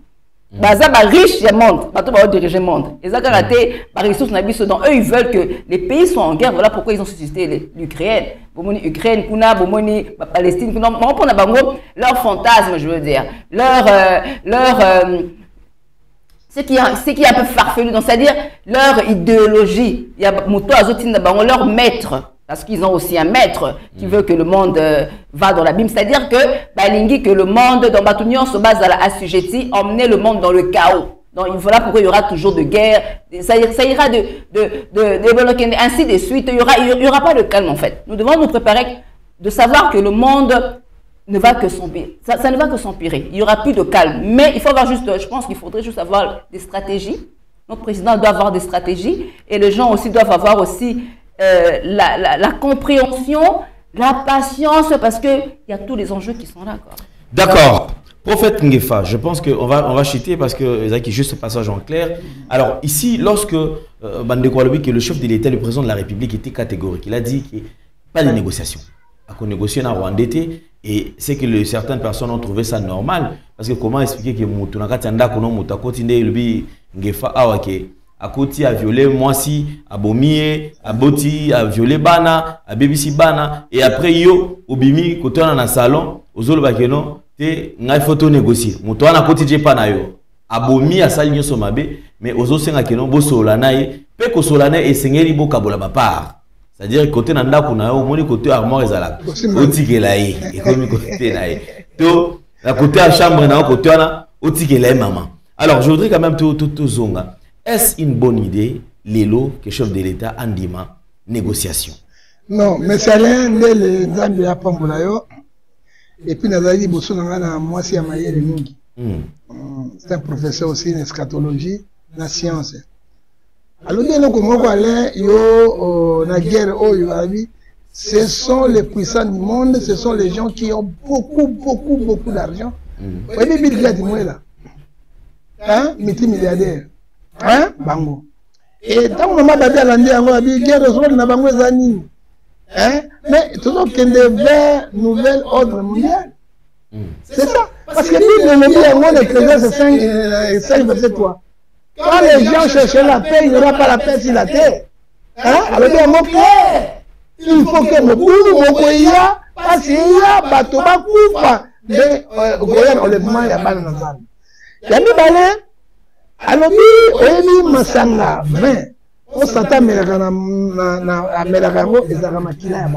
Baza riche du monde, pas tout diriger le monde. Ils ont raté les ressources, donc eux ils veulent que les pays soient en guerre. Voilà pourquoi ils ont suscité l'Ukraine. L'Ukraine, la Palestine, leur fantasme, je veux dire, ce qui est un peu farfelu, c'est-à-dire leur idéologie. Il y a leur maître. Parce qu'ils ont aussi un maître qui veut que le monde va dans l'abîme. C'est-à-dire que le monde, dans Batunion, se base à la assujettie, emmener le monde dans le chaos. Donc voilà pourquoi il y aura toujours de guerre. Ça ira ainsi de suite. Il y aura pas de calme en fait. Nous devons nous préparer de savoir que le monde ne va que s'empirer. Ça ne va que s'empirer. Il n'y aura plus de calme. Mais il faut avoir je pense qu'il faudrait juste avoir des stratégies. Notre président doit avoir des stratégies. Et les gens aussi doivent avoir aussi la compréhension, la patience, parce qu'il y a tous les enjeux qui sont là. D'accord. Prophète Ngefa, je pense qu'on va chuter parce que c'est juste ce passage en clair. Alors ici, lorsque que le chef de l'État, le président de la République était catégorique, il a dit qu'il n'y a pas de négociation. On négocie en Rwanda et c'est que certaines personnes ont trouvé ça normal. Parce que comment expliquer que Ngefa Akoti a violé Mwasi, a Bomie, a Boti, a violé Bana, a BBC Bana, et après yo, Obimi, quand on est dans le salon, aux autres bakeno, te ngai photo négocier. Mouto ana koti je pas na yo. A Bomi a sali nyoso mabe, mais aux autres senga keno bo solanaye, pe ko solanaye et sengeli bo kabola ba part. C'est-à-dire côté nanda kuna yo, moni côté armoire ezala. Otikelaye, et comme côté naye. To la côté à chambre na côté ana, otikelaye maman. Alors, je voudrais quand même tout zonga. Est-ce une bonne idée, Lélo, que chef de l'État, Andima, négociation? Non, mais c'est l'un des Zambia à Pambolayo. Et puis, nous avons dit, moi, c'est Amaye Mungi. C'est un professeur aussi en eschatologie, la science. Alors, ce sont les puissants du monde, ce sont les gens qui ont beaucoup d'argent. Vous voyez, Bill Gates, là. Hein? Multimilliardaire. Hein? Bango. Et tant qu'on m'a battu à l'Indien, on a dit, guerre de sol, n'a pas de hein? Mais toujours qu'il y ait vers nouvel ordre mondial. C'est ça. Parce que lui, le monde est présent, c'est 5 verset 3. Quand les gens cherchent la paix, il n'y aura pas la paix sur la terre. Hein? Alors, il faut que mon Mokoya, parce qu'il y a Batoba Koufa, mais Goyen, enlèvement, il y a mal dans la salle. Il y a mis balai. Alors, oui, Masanga, 20. On s'attend à Melagango et Zaramakila.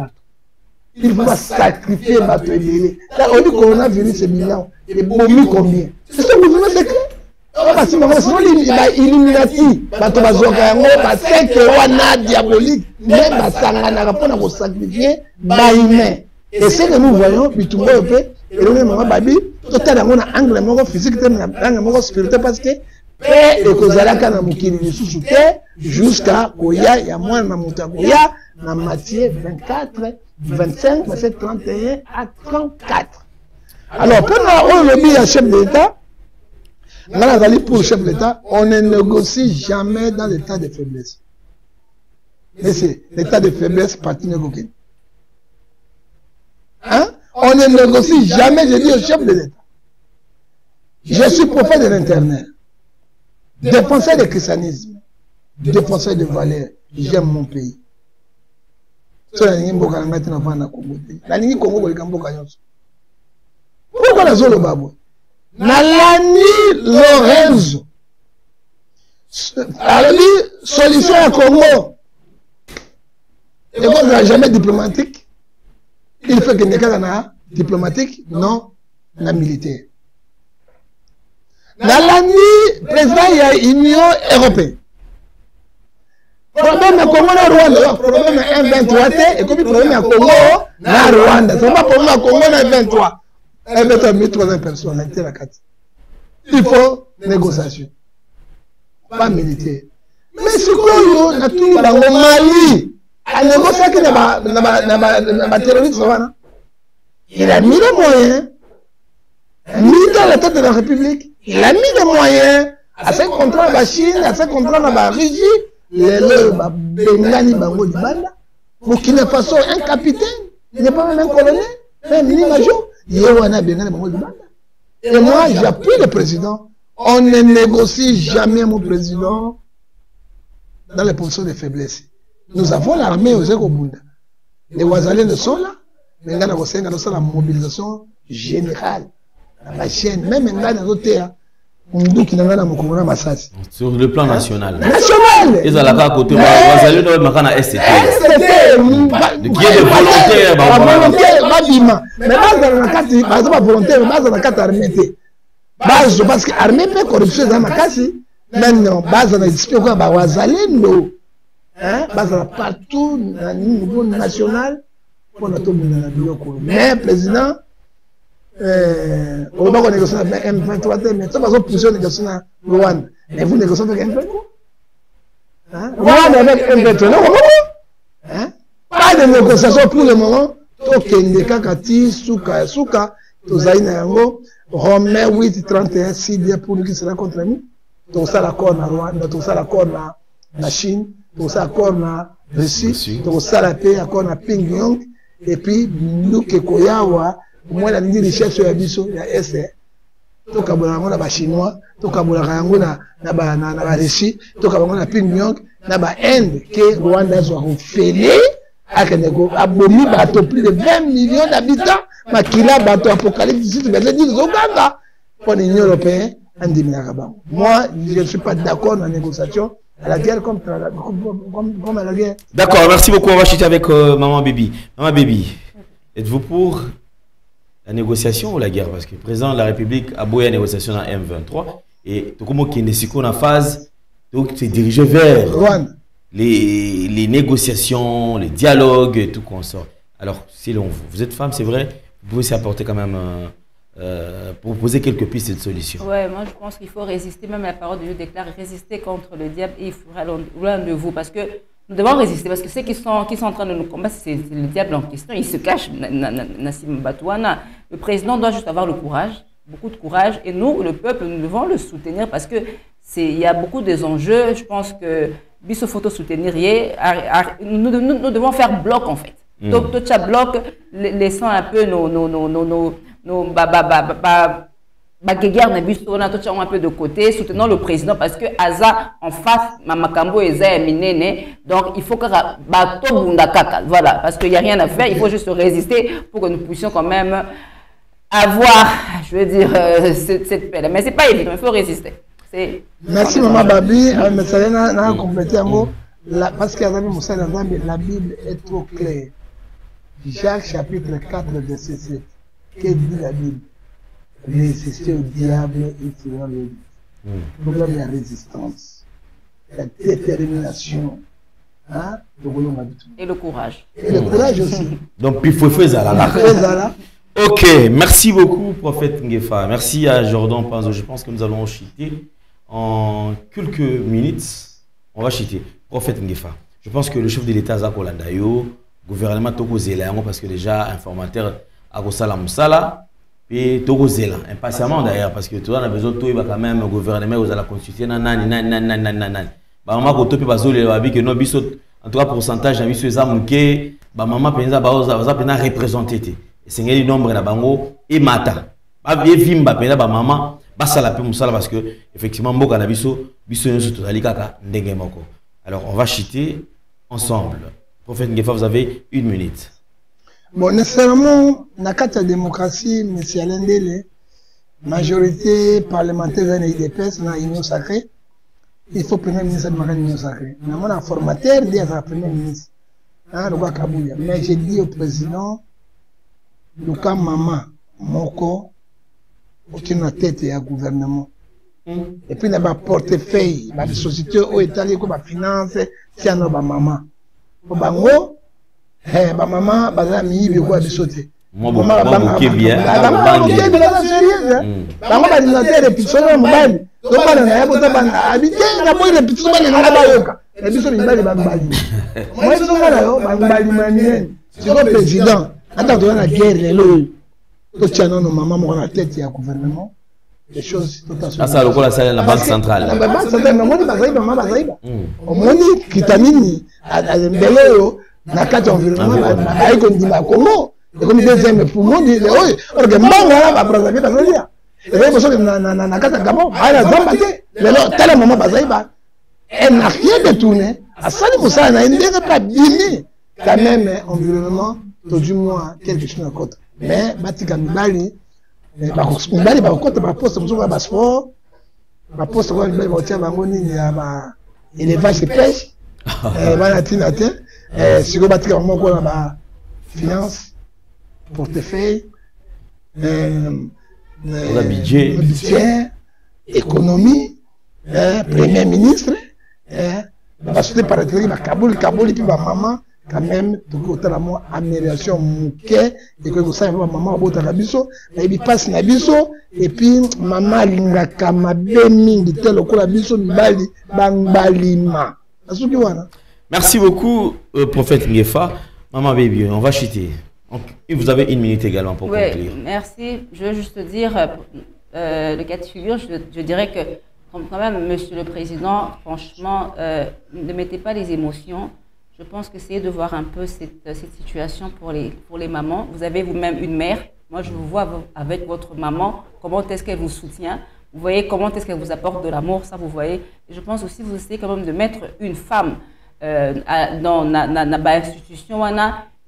Il faut sacrifier Bato et Bélé. Là, on dit qu'on a vu ces millions. Et Bomi combien? C'est ça que vous voulez secret? Parce que sinon, il a illuminati. Bato Bazogango, parce que wana diabolique. Mais Basanga n'a pas à sacrifier Baïmé. Et c'est que nous voyons, puis tout le monde peut. Et nous, on a Babi, tout à l'heure, on a angle physique, angle spirituel, parce que et kozalaka na mukili sous terre jusqu'à Koya, il y a moins de Moutakoya, dans Matthieu 24, 25, verset 31 à 34. Alors, pendant le chef d'État, pour le chef d'État, on ne négocie jamais dans l'état de faiblesse. Mais c'est l'état de faiblesse parti négocié. Hein? On ne négocie jamais, je dis au chef de l'État. Je suis prophète de l'Internet. Défenseur du christianisme, défenseur de valeurs, j'aime mon pays. Pourquoi la zone babou? Nalani Lorenzo. Alors, solution à Congo. Et vous n'avez jamais diplomatique. Il faut que n'y ait pas diplomatique, non, la militaire. Dans l'année, président, il y a l'Union européenne. Problème à Congo na Rwanda, problème à M23 et comme problème à Congo na Rwanda. C'est pas problème à Congo na M23. M23 1300 personnes, il faut négociation. Pas militaire. Mais ce qu'on a tout dans le Mali, à négocier avec les terroristes, il a mis les moyens. Mis à la tête de la République, il a mis des moyens à ses contrats avec la Chine, à ses contrats avec la Russie, les Bengani Bango du Banda, pour qu'il ne fasse un capitaine, il n'est pas même un colonel, un mini-major, il y a un Bengani Bango du Banda. Et moi, j'appuie le président. On ne négocie jamais, mon président, dans les positions de faiblesse. Nous avons l'armée aux Ekobunda. Les Ouazaliens sont là, mais nous avons la mobilisation générale. La chaîne, même dans les terres, sur le plan national. National. Ils ont la côté de SCT. Qui est volontaire. Mais pas volontaire, parce que l'armée peut corruption dans ma casse. Maintenant, base dans l'esprit quoi, Wazalendo, partout au niveau national, pour notre mais président. On va négocier avec M23, mais ça va plusieurs négociations avec Rwanda. Mais vous négociez avec M23? Rwanda avec M23, non? Pas de négociation pour le moment. Tokende Kakati, Souka, Tozaïna Yango, Romain 8-31, 6 dias pour nous qui sera contre nous. Tout ça l'accord na Rwanda, tout ça l'accord na Chine, tout ça l'accord na Russie, tout ça la paix, accord na Pyongyang, et puis nous qui Koyawa. Moi, la ligne de recherche sur la biso, il y a essai. Tout le monde a chinois, tout le monde a Russie, tout le monde a Pyongyang, na Inde, que Rwanda soit fêlé, à Bomi, plus de 20 millions d'habitants, mais qu'il a battu apocalypse, mais les dit Ouganda, pour l'Union européenne, en Diminagaba. Moi, je ne suis pas d'accord dans la négociation, à la guerre comme à la guerre. D'accord, merci beaucoup. On va chuter avec Maman Baby. Maman Baby, êtes-vous pour la négociation ou la guerre? Parce que le président de la République a beau la négociation dans M23 et tout comme qui est en phase, donc c'est dirigé vers les négociations, les dialogues et tout qu'on sort. Alors, selon vous, vous êtes femme, c'est vrai, vous pouvez s'y apporter quand même pour poser quelques pistes de solutions. Ouais, moi je pense qu'il faut résister, même la parole de Dieu déclare résister contre le diable et il fera loin de vous parce que nous devons résister parce que ceux qui sont en train de nous combattre, c'est le diable en question. Il se cache, Nassim Batouana. Le président doit juste avoir le courage, beaucoup de courage. Et nous, le peuple, nous devons le soutenir parce que il y a beaucoup des enjeux. Je pense que Bisso Photo soutenir, nous devons faire bloc en fait. Donc, tout ça bloc, laissant un peu nos guerre un peu de côté, soutenant le président parce que Aza en face, Mamakambo et Zaya Minene, donc il faut que bateau bunda kaka, voilà, parce qu'il n'y a rien à faire, il faut juste résister pour que nous puissions quand même avoir, je veux dire, cette paix. Mais c'est pas évident, il faut résister. Merci Maman Babi, mais ça a complété un mot, parce que la Bible est trop claire. Jacques chapitre 4 verset 7, que dit la Bible? Résister au diable et faire le problème, la résistance, la détermination, et le courage. Et le courage aussi. Donc, il faut faire ça. Ok, merci beaucoup, prophète Ngefa. Merci à Jordan Panzo. Je pense que nous allons chuter en quelques minutes. On va chuter. Prophète Ngefa. Je pense que le chef de l'État, Zako Landayo, gouvernement Toko Zélango, parce que déjà, informateur Agosala Moussala. Et Togo Zélan, impatiemment d'ailleurs, parce que tu as besoin de toi, quand même, le gouvernement, vous allez la constituer, en tout cas, pourcentage, maman penza représenté. C'est le nombre de bango et mata. Vimba penza maman, basa la musala parce que effectivement, mboka na biso, biso nyoso tozali kaka ndenge moko. Alors, on va chiter ensemble. Prophète Ngefa, vous avez 1 minute. Bon, nécessairement, dans la démocratie, M. Alendele, majorité parlementaire dans l'IDPS, dans l'Union sacrée, il faut Premier ministre de l'Union sacrée. Nous avons un formateur dit à la Premier ministre, mais j'ai dit au président, Luka Mama, Moko, aucune tête et un gouvernement. Et puis, il y a un portefeuille, des sociétés où il y a des finances, il y a un maman. Pour bango, maman, bazar mi bi quoi bisoté. Moi beaucoup bien. Bango ba des pizza mobile. Donc ba na ya bota ba habité na boy les pizza ba na ba yoka. Et biso mi ba bali. Moi biso ngala yo ba bali manien. C'est le président. Attends de la guerre le. To tiano no maman mo na tête ya gouvernement. Des choses ça ça lokola ça la banque centrale. La banque centrale moni bazaiba mama bazaiba. Omoni kitamini mbele yo na kati environnement ba ko ndima Congo et comme deuxième poumon dit oui orga mbanga ba brazzaville bazaiba. Et bien parce que na kati Gabon ala zambate mais non tellement mama bazaiba elle n'a rien détourné à ça le ça na ndenge pas bimi quand même environnement tout du moins quelque chose à côté mais batika mibali mbali bakota baposte muzungu ba sport baposte kwa mbali batia bango nini ya ba élevage et pêche bana tina te siko batika bango kwa ba finance portefeuille budget économie premier ministre ba soute par exemple ba Kaboul puis ba maman quand même tout la mo amélioration muke et que ça va maman bota na biso et puis passe na biso et puis maman lingaka mabe mingi te lokola biso mibali bangbalima asuki wana. Merci beaucoup prophète Ngefa. Maman baby, on va chuter. Et vous avez une minute également pour conclure. Merci. Je veux juste dire le cas de figure, je dirais que quand même monsieur le président, franchement ne mettez pas les émotions. Je pense que c'est de voir un peu cette situation pour les mamans. Vous avez vous-même une mère. Moi, je vous vois avec votre maman. Comment est-ce qu'elle vous soutient? Vous voyez comment est-ce qu'elle vous apporte de l'amour. Ça, vous voyez. Et je pense aussi que vous essayez quand même de mettre une femme dans l'institution.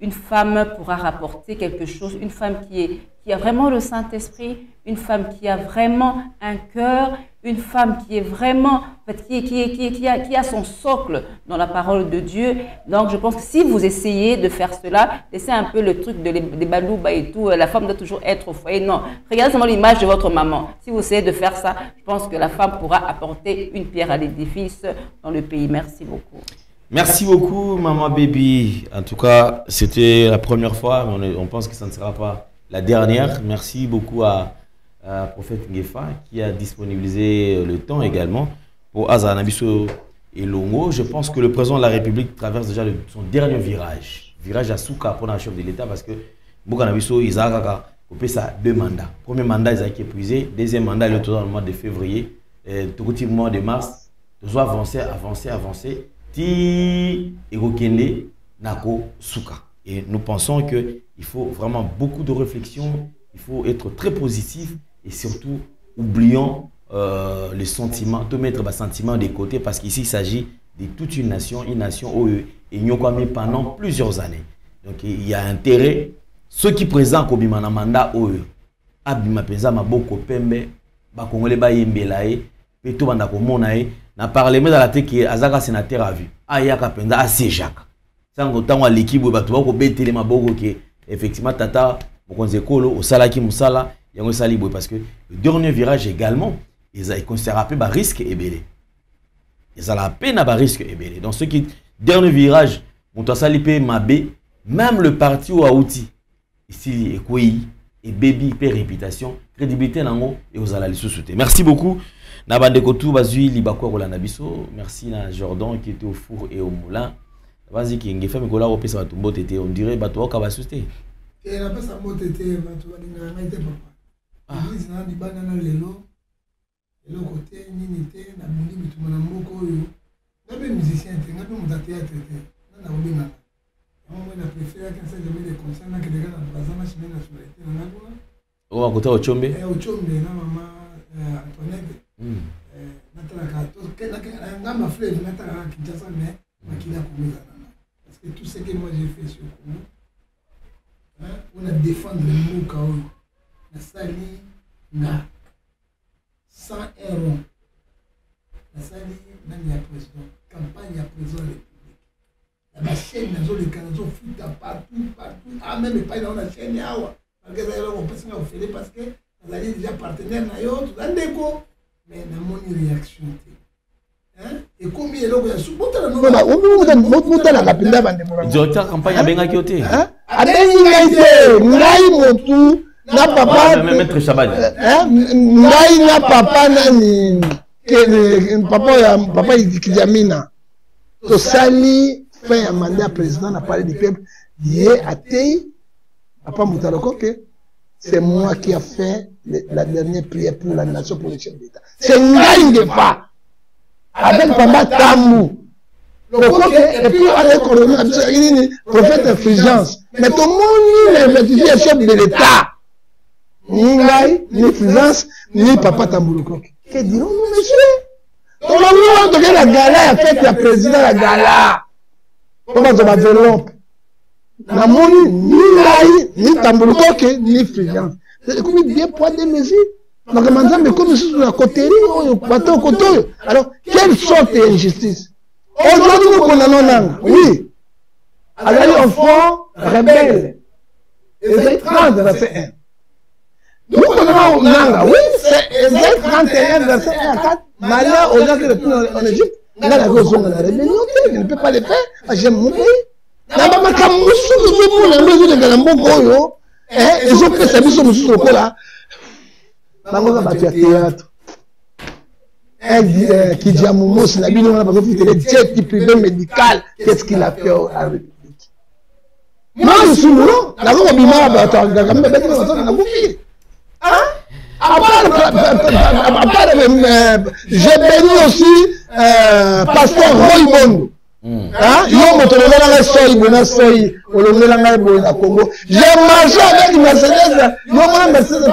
Une femme pourra rapporter quelque chose. Une femme qui a vraiment le Saint-Esprit. Une femme qui a vraiment un cœur. Une femme qui est vraiment, en fait, qui a son socle dans la parole de Dieu. Donc, je pense que si vous essayez de faire cela, laissez un peu le truc des balouba et tout. La femme doit toujours être au foyer. Non, regardez seulement l'image de votre maman. Si vous essayez de faire ça, je pense que la femme pourra apporter une pierre à l'édifice dans le pays. Merci beaucoup. Merci beaucoup, maman baby. En tout cas, c'était la première fois. On pense que ça ne sera pas la dernière. Merci beaucoup à prophète Ngefa qui a disponibilisé le temps également pour Azanabiso et Longo. Je pense que le président de la République traverse déjà son dernier virage à Souka pour la chef de l'État parce que Bokanabiso, ils ont ça 2 mandats. Premier mandat, ils ont été épuisés. Deuxième mandat, il est dans le mois de février. Tout le mois de mars, ils ont avancer. Ti Egokende Nako Souka. Et nous pensons qu'il faut vraiment beaucoup de réflexion. Il faut être très positif. Et surtout, oublions les sentiments, de mettre les sentiments de côté parce qu'ici, il s'agit de toute une nation où ils ont mis pendant plusieurs années. Donc, il y a intérêt. Ceux qui présentent comme mandat, Abima Peza, Maboko Pembe, Bakongole Bayembelae, Peto Bandako Monae, n'a parlé mais dans la tête que Azaka sénateur a vu. Ayaka Penda, assez Jacques. Sans autant l'équipe, Batouako Betele Maboko, qui effectivement, Tata, Bokonzekolo, au Salaki Moussala, parce que le dernier virage également, ils ont considéré un risque et belé. Ils ont la peine à risque et belé. Donc, ce qui dernier virage, Moutasalipé Mabé, même le parti ou Aouti, ici, et Kouyi, et Baby, paix, réputation, crédibilité, et aux allez le soutenir. Merci beaucoup. Nabande Kotou, Bazui, Libakwa, Rolanda Bisso. Merci à Jordan qui était au four et au moulin. Vas-y, qui est fait, mais on dirait, Bato, Kabasouté. Et la passe à motété, Bato, l'église na libana na lelo côté ninité na bindi bituma na moko yo ngabe musicien te ngabe muta théâtre te na obina moi na préfère que ça jamais des concerts na que des gars na bazana chimé na soirée na ngona o côté au chombe na mama Antoinette na tala ka to que na ngamba fleuve na tala Kinshasa mais makila kumiza parce que tout ce que moi j'ai fait sur Congo on a défendre le mot kao na sali na 100 €. Na sali nani ya président, campagne ya président de la République. La chaîne nazo le canazo foot partout. Ah même pas dans la chaîne yawa. Malgré ça on passe na ofele parce que on a déjà partenaire na yo, tout andeko. Mais dans mon réaction. Et combien de gens sont le directeur de campagne a bien acquitté. Na papa maître Chabad. Ngai na papa nani papa Kijamina to sali fin ya mandat président na parler du peuple yé athée papa Moutaloko que c'est moi qui a fait la dernière prière pour la nation pour le chef d'État. C'est Ngai Ngefa avec papa Tamou. Et puis on est colonisé prophète Fulgence. Mais tout le monde est le chef de l'État. Ni Ngai, ni Fulgence, ni papa Tambouloko. Que dirons-nous, monsieur? Tout le monde, la gala a fait le président la gala. Comment ça va développer? Namoni, ni Ngai, ni Tambouloko, ni Fulgence. C'est comme bien poids des mesures. On a demandé, mais comme c'est sur la côté, alors, quelle sorte d'injustice? Aujourd'hui, nous condamnons, oui. Alors, enfant rebelle. Ésaïe 30, verset 1. Nous condamnons Nanga, oui, c'est Ésaïe 31, verset 1 à 4. Malheur aux gens qui retournent en Égypte. Là, la raison de la rébellion, je ne peux pas le faire, j'aime mon pays. Là-bas, ma camouche, ils ont fait service au Moussou là. Bango va battre théâtre. Qui dit à Moumou, c'est la bille, on a pas fait le jet privé médical. Qu'est-ce qu'il a fait à la République? Moi, je suis mourant. La robe bimara, j'ai béni aussi pasteur Roy Bondo. J'ai marché avec Mercedes. Mercedes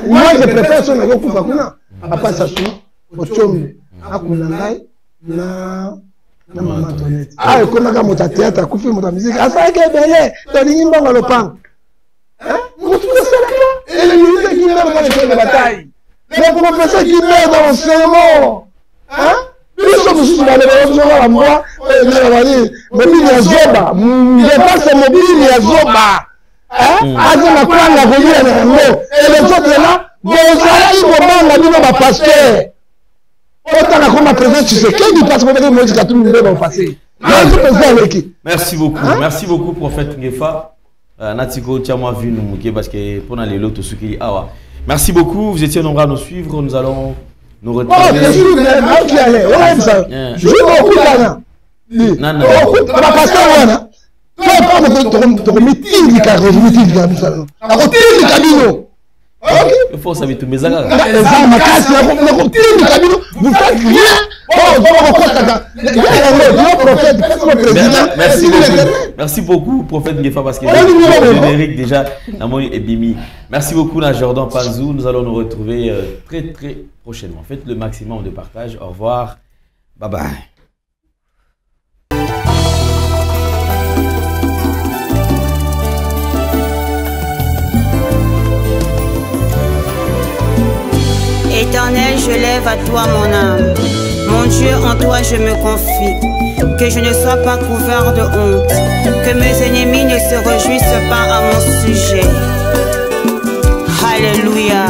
moi je préfère son ago kufa kuna papa sasu ochombe akuna ngai na mama tonete kona ka mota théâtre kufi mota musique asa ke bele to ni mbongo lopango mutu sala et le ministre qui meurt dans les champs de bataille le professeur qui meurt dans l'enseignement plus on se dans les gens à moi mobile ya zoba dépense mobile ya zoba azana kwanga kolia na yango et les autres là bozali kobanga bino bapasteur otanga koma président Tshisekedi parce que Moïse Katumbi nde bapasser merci beaucoup prophète Ngefa natiko tiamwa vu nous muke parce que pendant les lots suki awa merci beaucoup, vous étiez nombreux à nous suivre, nous allons nous retrouver il faut savoir tout mes amis. Merci beaucoup prophète Ngefa parce que le générique déjà est bimi. Merci beaucoup à Jordan Panzou. Nous allons nous retrouver très prochainement. Faites le maximum de partage. Au revoir. Bye bye. Éternel, je lève à toi mon âme. Mon Dieu, en toi je me confie. Que je ne sois pas couvert de honte. Que mes ennemis ne se réjouissent pas à mon sujet. Alléluia.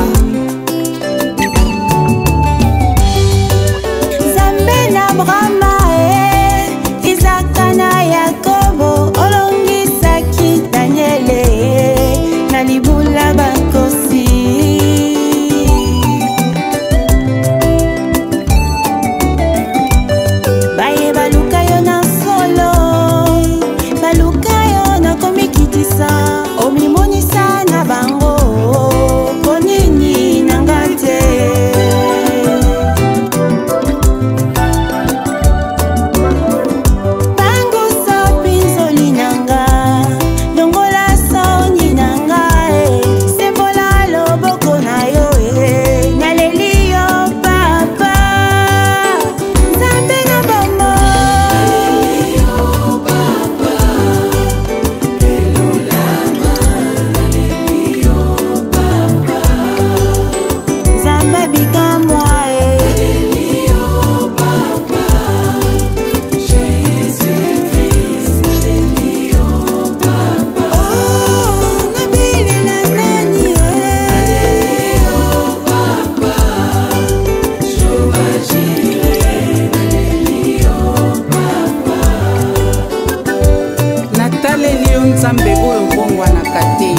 Zambena Brahma Isaac na Yakobo Olongi Saki Daniele Nalibula Bakosi. Omimonisa na bango konini nzambe oyo bongwanaka te